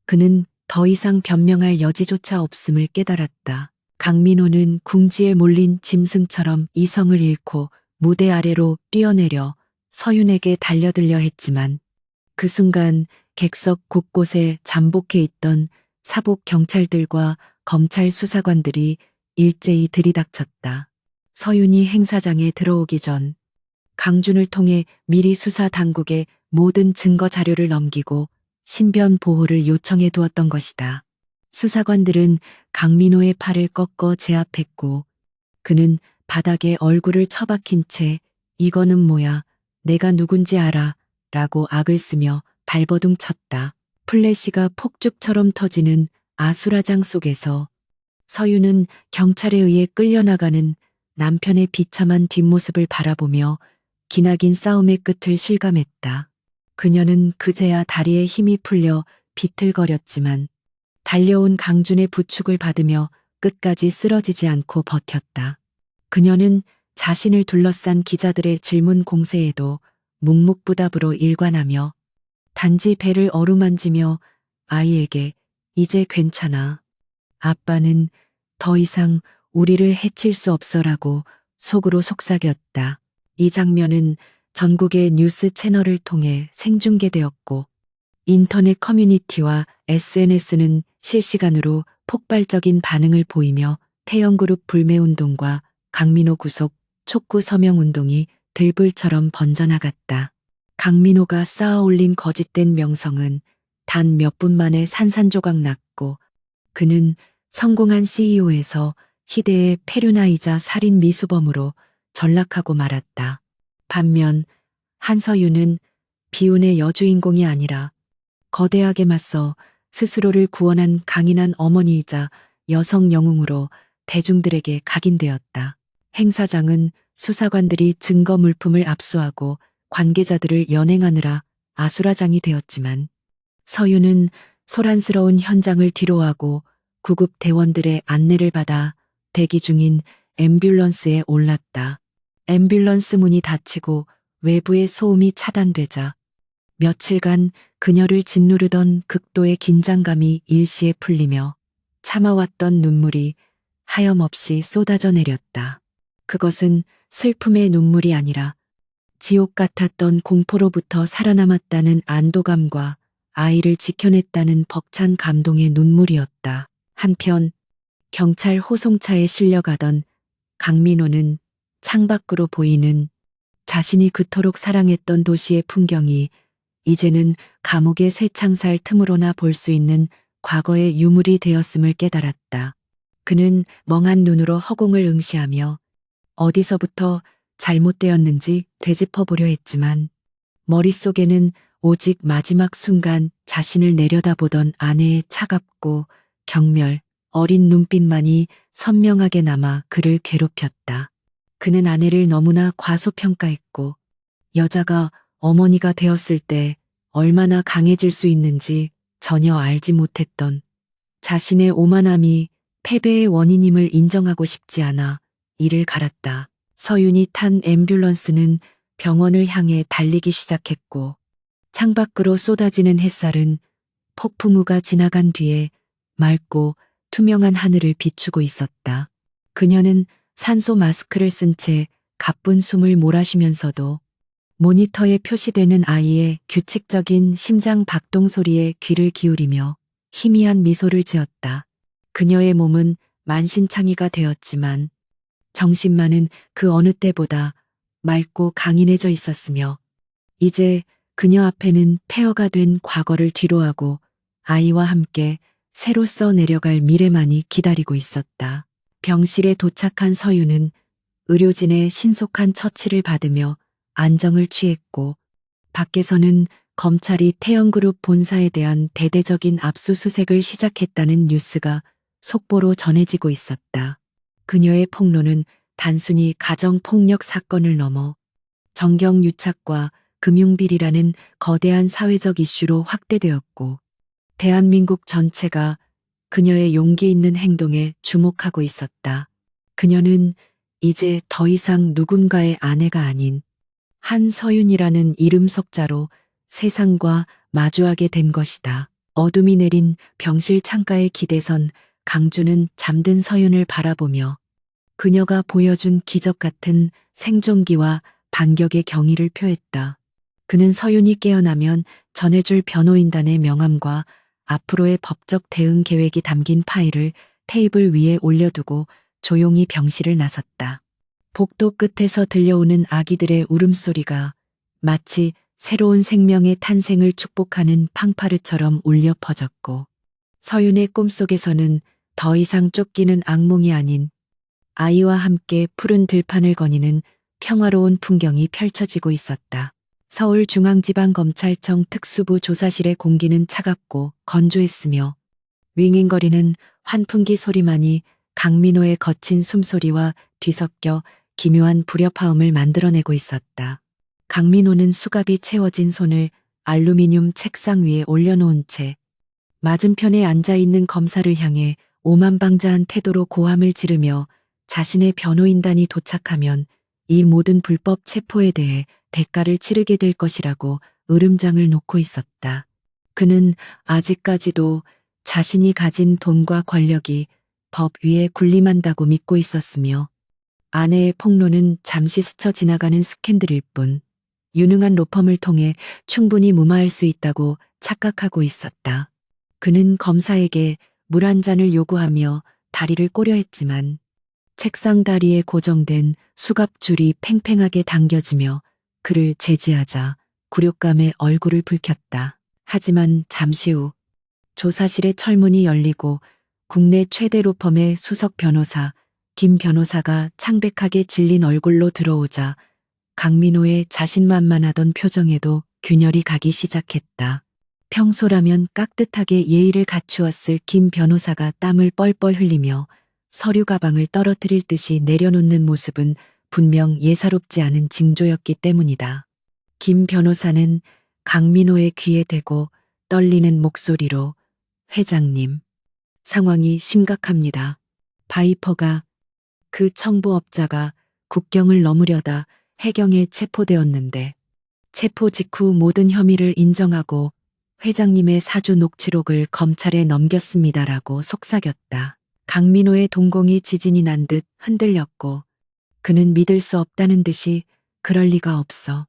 그는 더 이상 변명할 여지조차 없음을 깨달았다. 강민호는 궁지에 몰린 짐승처럼 이성을 잃고 무대 아래로 뛰어내려 서윤에게 달려들려 했지만 그 순간 객석 곳곳에 잠복해 있던 사복 경찰들과 검찰 수사관들이 일제히 들이닥쳤다. 서윤이 행사장에 들어오기 전 강준을 통해 미리 수사 당국에 모든 증거 자료를 넘기고 신변 보호를 요청해 두었던 것이다. 수사관들은 강민호의 팔을 꺾어 제압했고 그는 바닥에 얼굴을 처박힌 채 이거는 뭐야, 내가 누군지 알아 라고 악을 쓰며 발버둥 쳤다. 플래시가 폭죽처럼 터지는 아수라장 속에서 서윤은 경찰에 의해 끌려나가는 남편의 비참한 뒷모습을 바라보며 기나긴 싸움의 끝을 실감했다. 그녀는 그제야 다리에 힘이 풀려 비틀거렸지만 달려온 강준의 부축을 받으며 끝까지 쓰러지지 않고 버텼다. 그녀는 자신을 둘러싼 기자들의 질문 공세에도 묵묵부답으로 일관하며 단지 배를 어루만지며 아이에게 이제 괜찮아. 아빠는 더 이상 우리를 해칠 수 없어라고 속으로 속삭였다. 이 장면은 전국의 뉴스 채널을 통해 생중계되었고 인터넷 커뮤니티와 SNS는 실시간으로 폭발적인 반응을 보이며 태영그룹 불매운동과 강민호 구속 촉구 서명운동이 들불처럼 번져나갔다. 강민호가 쌓아올린 거짓된 명성은 단 몇 분 만에 산산조각 났고 그는 성공한 CEO에서 희대의 페류나이자 살인 미수범으로 전락하고 말았다. 반면 한서윤은 비운의 여주인공이 아니라 거대하게 맞서 스스로를 구원한 강인한 어머니이자 여성 영웅으로 대중들에게 각인되었다. 행사장은 수사관들이 증거 물품을 압수하고 관계자들을 연행하느라 아수라장이 되었지만 서윤은 소란스러운 현장을 뒤로하고 구급 대원들의 안내를 받아 대기 중인 앰뷸런스에 올랐다. 앰뷸런스 문이 닫히고 외부의 소음이 차단되자 며칠간 그녀를 짓누르던 극도의 긴장감이 일시에 풀리며 참아왔던 눈물이 하염없이 쏟아져 내렸다. 그것은 슬픔의 눈물이 아니라 지옥 같았던 공포로부터 살아남았다는 안도감과 아이를 지켜냈다는 벅찬 감동의 눈물이었다. 한편 경찰 호송차에 실려가던 강민호는 창밖으로 보이는 자신이 그토록 사랑했던 도시의 풍경이 이제는 감옥의 쇠창살 틈으로나 볼 수 있는 과거의 유물이 되었음을 깨달았다. 그는 멍한 눈으로 허공을 응시하며 어디서부터 잘못되었는지 되짚어보려 했지만 머릿속에는 오직 마지막 순간 자신을 내려다보던 아내의 차갑고 경멸, 어린 눈빛만이 선명하게 남아 그를 괴롭혔다. 그는 아내를 너무나 과소평가했고 여자가 어머니가 되었을 때 얼마나 강해질 수 있는지 전혀 알지 못했던 자신의 오만함이 패배의 원인임을 인정하고 싶지 않아 이를 갈았다. 서윤이 탄 앰뷸런스는 병원을 향해 달리기 시작했고 창밖으로 쏟아지는 햇살은 폭풍우가 지나간 뒤에 맑고 투명한 하늘을 비추고 있었다. 그녀는 산소 마스크를 쓴 채 가쁜 숨을 몰아쉬면서도 모니터에 표시되는 아이의 규칙적인 심장 박동 소리에 귀를 기울이며 희미한 미소를 지었다. 그녀의 몸은 만신창이가 되었지만 정신만은 그 어느 때보다 맑고 강인해져 있었으며 이제 그녀 앞에는 폐허가 된 과거를 뒤로하고 아이와 함께 새로 써 내려갈 미래만이 기다리고 있었다. 병실에 도착한 서윤은 의료진의 신속한 처치를 받으며 안정을 취했고 밖에서는 검찰이 태영그룹 본사에 대한 대대적인 압수수색을 시작했다는 뉴스가 속보로 전해지고 있었다. 그녀의 폭로는 단순히 가정폭력 사건을 넘어 정경유착과 금융비리라는 거대한 사회적 이슈로 확대되었고 대한민국 전체가 그녀의 용기 있는 행동에 주목하고 있었다. 그녀는 이제 더 이상 누군가의 아내가 아닌 한서윤이라는 이름 석자로 세상과 마주하게 된 것이다. 어둠이 내린 병실 창가에 기대선 강주는 잠든 서윤을 바라보며 그녀가 보여준 기적 같은 생존기와 반격의 경의를 표했다. 그는 서윤이 깨어나면 전해줄 변호인단의 명함과 앞으로의 법적 대응 계획이 담긴 파일을 테이블 위에 올려두고 조용히 병실을 나섰다. 복도 끝에서 들려오는 아기들의 울음소리가 마치 새로운 생명의 탄생을 축복하는 팡파르처럼 울려 퍼졌고 서윤의 꿈속에서는 더 이상 쫓기는 악몽이 아닌 아이와 함께 푸른 들판을 거니는 평화로운 풍경이 펼쳐지고 있었다. 서울중앙지방검찰청 특수부 조사실의 공기는 차갑고 건조했으며 윙윙거리는 환풍기 소리만이 강민호의 거친 숨소리와 뒤섞여 기묘한 불협화음을 만들어내고 있었다. 강민호는 수갑이 채워진 손을 알루미늄 책상 위에 올려놓은 채 맞은편에 앉아있는 검사를 향해 오만방자한 태도로 고함을 지르며 자신의 변호인단이 도착하면 이 모든 불법 체포에 대해 대가를 치르게 될 것이라고 으름장을 놓고 있었다. 그는 아직까지도 자신이 가진 돈과 권력이 법 위에 군림한다고 믿고 있었으며 아내의 폭로는 잠시 스쳐 지나가는 스캔들일 뿐 유능한 로펌을 통해 충분히 무마할 수 있다고 착각하고 있었다. 그는 검사에게 물 한 잔을 요구하며 다리를 꼬려 했지만 책상 다리에 고정된 수갑줄이 팽팽하게 당겨지며 그를 제지하자 굴욕감에 얼굴을 붉혔다. 하지만 잠시 후 조사실의 철문이 열리고 국내 최대 로펌의 수석 변호사 김 변호사가 창백하게 질린 얼굴로 들어오자 강민호의 자신만만하던 표정에도 균열이 가기 시작했다. 평소라면 깍듯하게 예의를 갖추었을 김 변호사가 땀을 뻘뻘 흘리며 서류 가방을 떨어뜨릴 듯이 내려놓는 모습은 분명 예사롭지 않은 징조였기 때문이다. 김 변호사는 강민호의 귀에 대고 떨리는 목소리로 회장님, 상황이 심각합니다. 바이퍼가 그 청부업자가 국경을 넘으려다 해경에 체포되었는데 체포 직후 모든 혐의를 인정하고 회장님의 사주 녹취록을 검찰에 넘겼습니다라고 속삭였다. 강민호의 동공이 지진이 난 듯 흔들렸고 그는 믿을 수 없다는 듯이 그럴 리가 없어.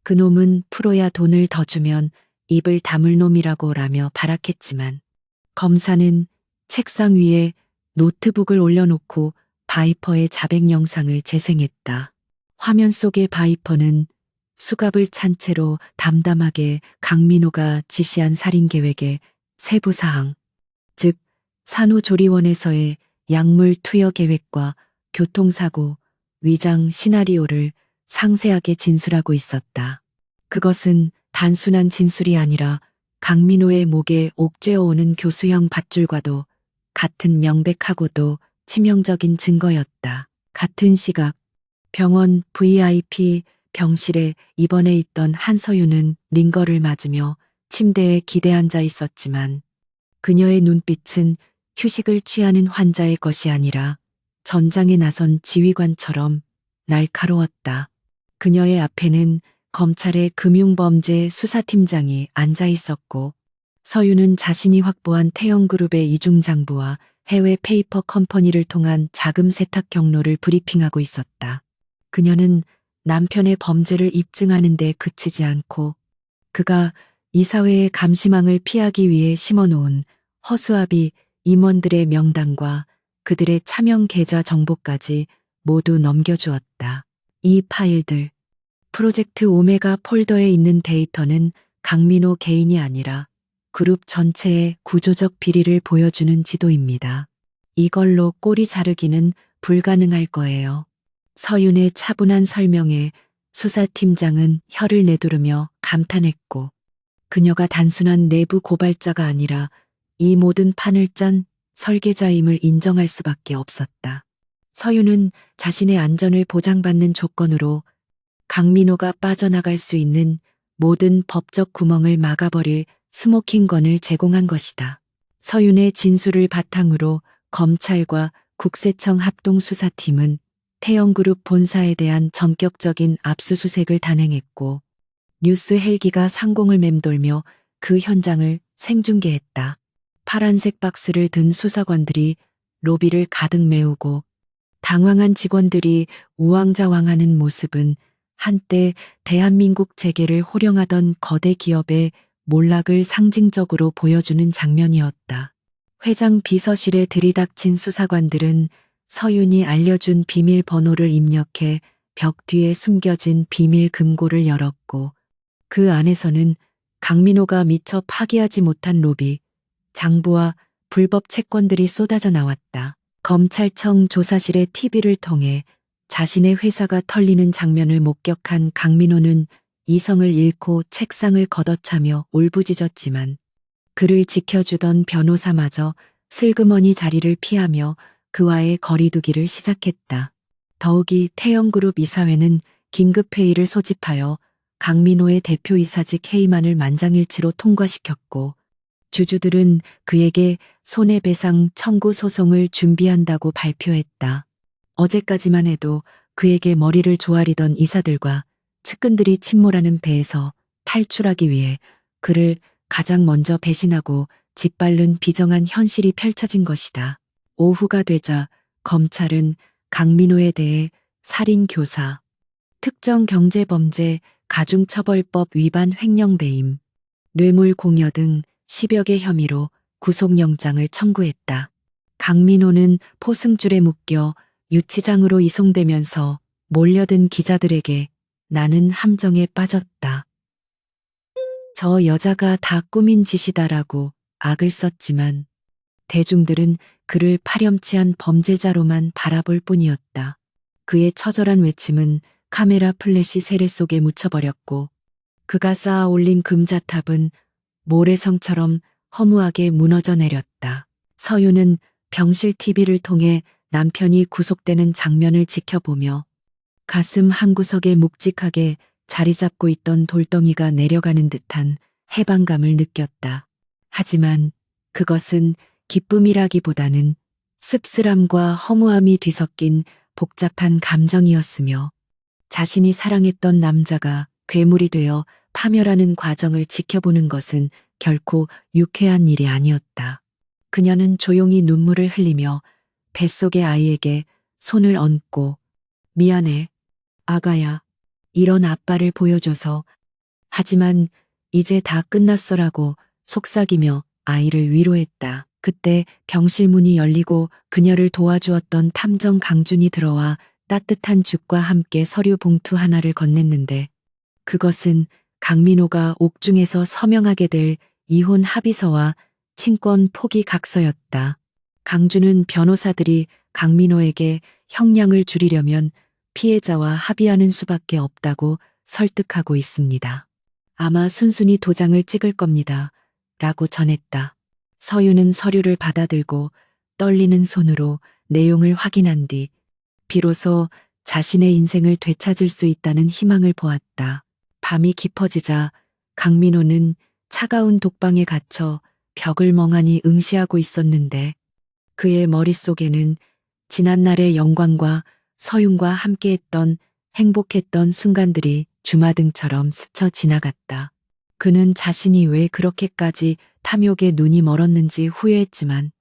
그놈은 프로야 돈을 더 주면 입을 다물 놈이라고 라며 발악했지만 검사는 책상 위에 노트북을 올려놓고 바이퍼의 자백 영상을 재생했다. 화면 속의 바이퍼는 수갑을 찬 채로 담담하게 강민호가 지시한 살인 계획의 세부 사항, 즉 산후조리원에서의 약물 투여 계획과 교통사고, 위장 시나리오를 상세하게 진술하고 있었다. 그것은 단순한 진술이 아니라 강민호의 목에 옥죄어오는 교수형 밧줄과도 같은 명백하고도 치명적인 증거였다. 같은 시각 병원 VIP 병실에 입원해 있던 한서윤은 링거를 맞으며 침대에 기대 앉아 있었지만 그녀의 눈빛은 휴식을 취하는 환자의 것이 아니라 전장에 나선 지휘관처럼 날카로웠다. 그녀의 앞에는 검찰의 금융범죄 수사팀장이 앉아 있었고 서윤은 자신이 확보한 태영그룹의 이중장부와 해외 페이퍼 컴퍼니를 통한 자금 세탁 경로를 브리핑하고 있었다. 그녀는 남편의 범죄를 입증하는 데 그치지 않고 그가 이사회의 감시망을 피하기 위해 심어놓은 허수아비 임원들의 명단과 그들의 차명 계좌 정보까지 모두 넘겨주었다. 이 파일들, 프로젝트 오메가 폴더에 있는 데이터는 강민호 개인이 아니라 그룹 전체의 구조적 비리를 보여주는 지도입니다. 이걸로 꼬리 자르기는 불가능할 거예요. 서윤의 차분한 설명에 수사팀장은 혀를 내두르며 감탄했고 그녀가 단순한 내부 고발자가 아니라 이 모든 판을 짠 설계자임을 인정할 수밖에 없었다. 서윤은 자신의 안전을 보장받는 조건으로 강민호가 빠져나갈 수 있는 모든 법적 구멍을 막아버릴 스모킹건을 제공한 것이다. 서윤의 진술을 바탕으로 검찰과 국세청 합동수사팀은 태영그룹 본사에 대한 전격적인 압수수색을 단행했고 뉴스 헬기가 상공을 맴돌며 그 현장을 생중계했다. 파란색 박스를 든 수사관들이 로비를 가득 메우고 당황한 직원들이 우왕좌왕하는 모습은 한때 대한민국 재계를 호령하던 거대 기업의 몰락을 상징적으로 보여주는 장면이었다. 회장 비서실에 들이닥친 수사관들은 서윤이 알려준 비밀번호를 입력해 벽 뒤에 숨겨진 비밀 금고를 열었고 그 안에서는 강민호가 미처 파기하지 못한 로비, 장부와 불법 채권들이 쏟아져 나왔다. 검찰청 조사실의 TV를 통해 자신의 회사가 털리는 장면을 목격한 강민호는 이성을 잃고 책상을 걷어차며 울부짖었지만 그를 지켜주던 변호사마저 슬그머니 자리를 피하며 그와의 거리 두기를 시작했다. 더욱이 태영그룹 이사회는 긴급회의를 소집하여 강민호의 대표이사직 해임안을 만장일치로 통과시켰고 주주들은 그에게 손해배상 청구 소송을 준비한다고 발표했다. 어제까지만 해도 그에게 머리를 조아리던 이사들과 측근들이 침몰하는 배에서 탈출하기 위해 그를 가장 먼저 배신하고 짓밟는 비정한 현실이 펼쳐진 것이다. 오후가 되자 검찰은 강민호에 대해 살인교사, 특정경제범죄, 가중처벌법 위반 횡령배임, 뇌물공여 등 10여 개 혐의로 구속영장을 청구했다. 강민호는 포승줄에 묶여 유치장으로 이송되면서 몰려든 기자들에게 나는 함정에 빠졌다. 저 여자가 다 꾸민 짓이다라고 악을 썼지만 대중들은 그를 파렴치한 범죄자로만 바라볼 뿐이었다. 그의 처절한 외침은 카메라 플래시 세례 속에 묻혀버렸고 그가 쌓아 올린 금자탑은 모래성처럼 허무하게 무너져 내렸다. 서유는 병실 TV를 통해 남편이 구속되는 장면을 지켜보며 가슴 한구석에 묵직하게 자리 잡고 있던 돌덩이가 내려가는 듯한 해방감을 느꼈다. 하지만 그것은 기쁨이라기보다는 씁쓸함과 허무함이 뒤섞인 복잡한 감정이었으며 자신이 사랑했던 남자가 괴물이 되어 파멸하는 과정을 지켜보는 것은 결코 유쾌한 일이 아니었다. 그녀는 조용히 눈물을 흘리며 뱃속의 아이에게 손을 얹고 미안해, 아가야. 이런 아빠를 보여줘서. 하지만 이제 다 끝났어라고 속삭이며 아이를 위로했다. 그때 병실 문이 열리고 그녀를 도와주었던 탐정 강준이 들어와 따뜻한 죽과 함께 서류 봉투 하나를 건넸는데 그것은 강민호가 옥중에서 서명하게 될 이혼 합의서와 친권 포기 각서였다. 강준은 변호사들이 강민호에게 형량을 줄이려면 피해자와 합의하는 수밖에 없다고 설득하고 있습니다. 아마 순순히 도장을 찍을 겁니다. 라고 전했다. 서유는 서류를 받아들고 떨리는 손으로 내용을 확인한 뒤 비로소 자신의 인생을 되찾을 수 있다는 희망을 보았다. 밤이 깊어지자 강민호는 차가운 독방에 갇혀 벽을 멍하니 응시하고 있었는데 그의 머릿속에는 지난날의 영광과 서윤과 함께했던 행복했던 순간들이 주마등처럼 스쳐 지나갔다. 그는 자신이 왜 그렇게까지 탐욕에 눈이 멀었는지 후회했지만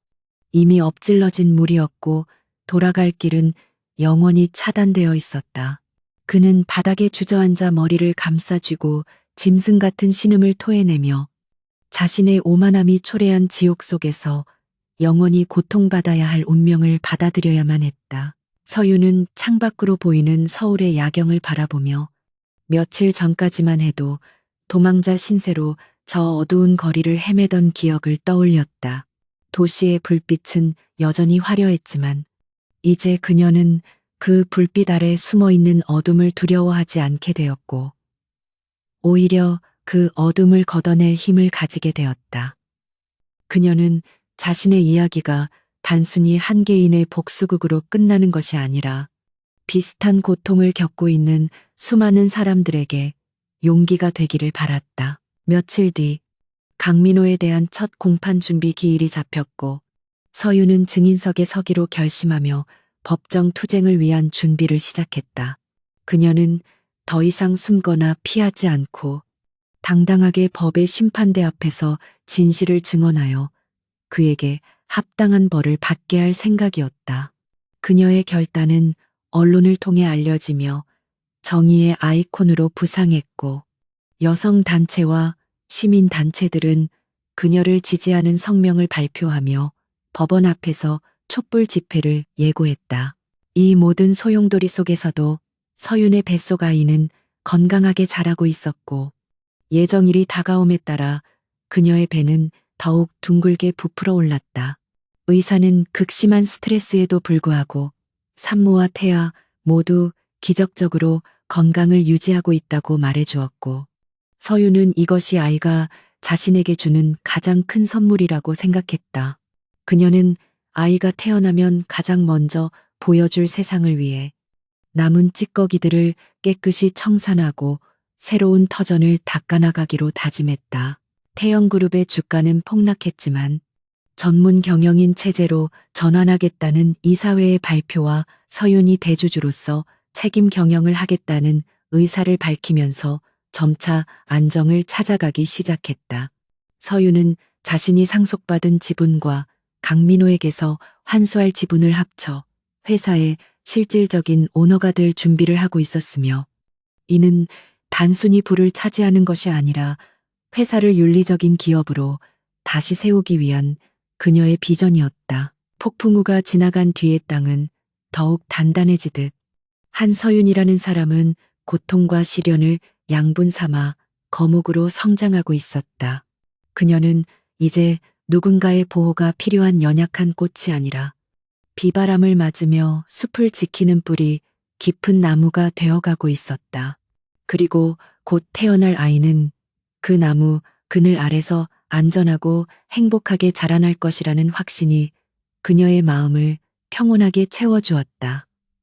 이미 엎질러진 물이었고 돌아갈 길은 영원히 차단되어 있었다. 그는 바닥에 주저앉아 머리를 감싸쥐고 짐승 같은 신음을 토해내며 자신의 오만함이 초래한 지옥 속에서 영원히 고통받아야 할 운명을 받아들여야만 했다. 서유는 창밖으로 보이는 서울의 야경을 바라보며 며칠 전까지만 해도 도망자 신세로 저 어두운 거리를 헤매던 기억을 떠올렸다. 도시의 불빛은 여전히 화려했지만 이제 그녀는 그 불빛 아래 숨어있는 어둠을 두려워하지 않게 되었고 오히려 그 어둠을 걷어낼 힘을 가지게 되었다. 그녀는 자신의 이야기가 단순히 한 개인의 복수극으로 끝나는 것이 아니라 비슷한 고통을 겪고 있는 수많은 사람들에게 용기가 되기를 바랐다. 며칠 뒤 강민호에 대한 첫 공판 준비 기일이 잡혔고 서유는 증인석에 서기로 결심하며 법정 투쟁을 위한 준비를 시작했다. 그녀는 더 이상 숨거나 피하지 않고 당당하게 법의 심판대 앞에서 진실을 증언하여 그에게 합당한 벌을 받게 할 생각이었다. 그녀의 결단은 언론을 통해 알려지며 정의의 아이콘으로 부상했고 여성단체와 시민단체들은 그녀를 지지하는 성명을 발표하며 법원 앞에서 촛불 집회를 예고했다. 이 모든 소용돌이 속에서도 서윤의 뱃속 아이는 건강하게 자라고 있었고 예정일이 다가옴에 따라 그녀의 배는 더욱 둥글게 부풀어 올랐다. 의사는 극심한 스트레스에도 불구하고 산모와 태아 모두 기적적으로 건강을 유지하고 있다고 말해주었고 서유는 이것이 아이가 자신에게 주는 가장 큰 선물이라고 생각했다. 그녀는 아이가 태어나면 가장 먼저 보여줄 세상을 위해 남은 찌꺼기들을 깨끗이 청산하고 새로운 터전을 닦아나가기로 다짐했다. 태영그룹의 주가는 폭락했지만 전문 경영인 체제로 전환하겠다는 이사회의 발표와 서윤이 대주주로서 책임 경영을 하겠다는 의사를 밝히면서 점차 안정을 찾아가기 시작했다. 서윤은 자신이 상속받은 지분과 강민호에게서 환수할 지분을 합쳐 회사의 실질적인 오너가 될 준비를 하고 있었으며, 이는 단순히 부를 차지하는 것이 아니라 회사를 윤리적인 기업으로 다시 세우기 위한 그녀의 비전이었다. 폭풍우가 지나간 뒤의 땅은 더욱 단단해지듯 한서윤이라는 사람은 고통과 시련을 양분 삼아 거목으로 성장하고 있었다. 그녀는 이제 누군가의 보호가 필요한 연약한 꽃이 아니라 비바람을 맞으며 숲을 지키는 뿌리 깊은 나무가 되어가고 있었다. 그리고 곧 태어날 아이는 그 나무 그늘 아래서 안전하고 행복하게 자라날 것이라는 확신이 그녀의 마음을 평온하게 채워주었다.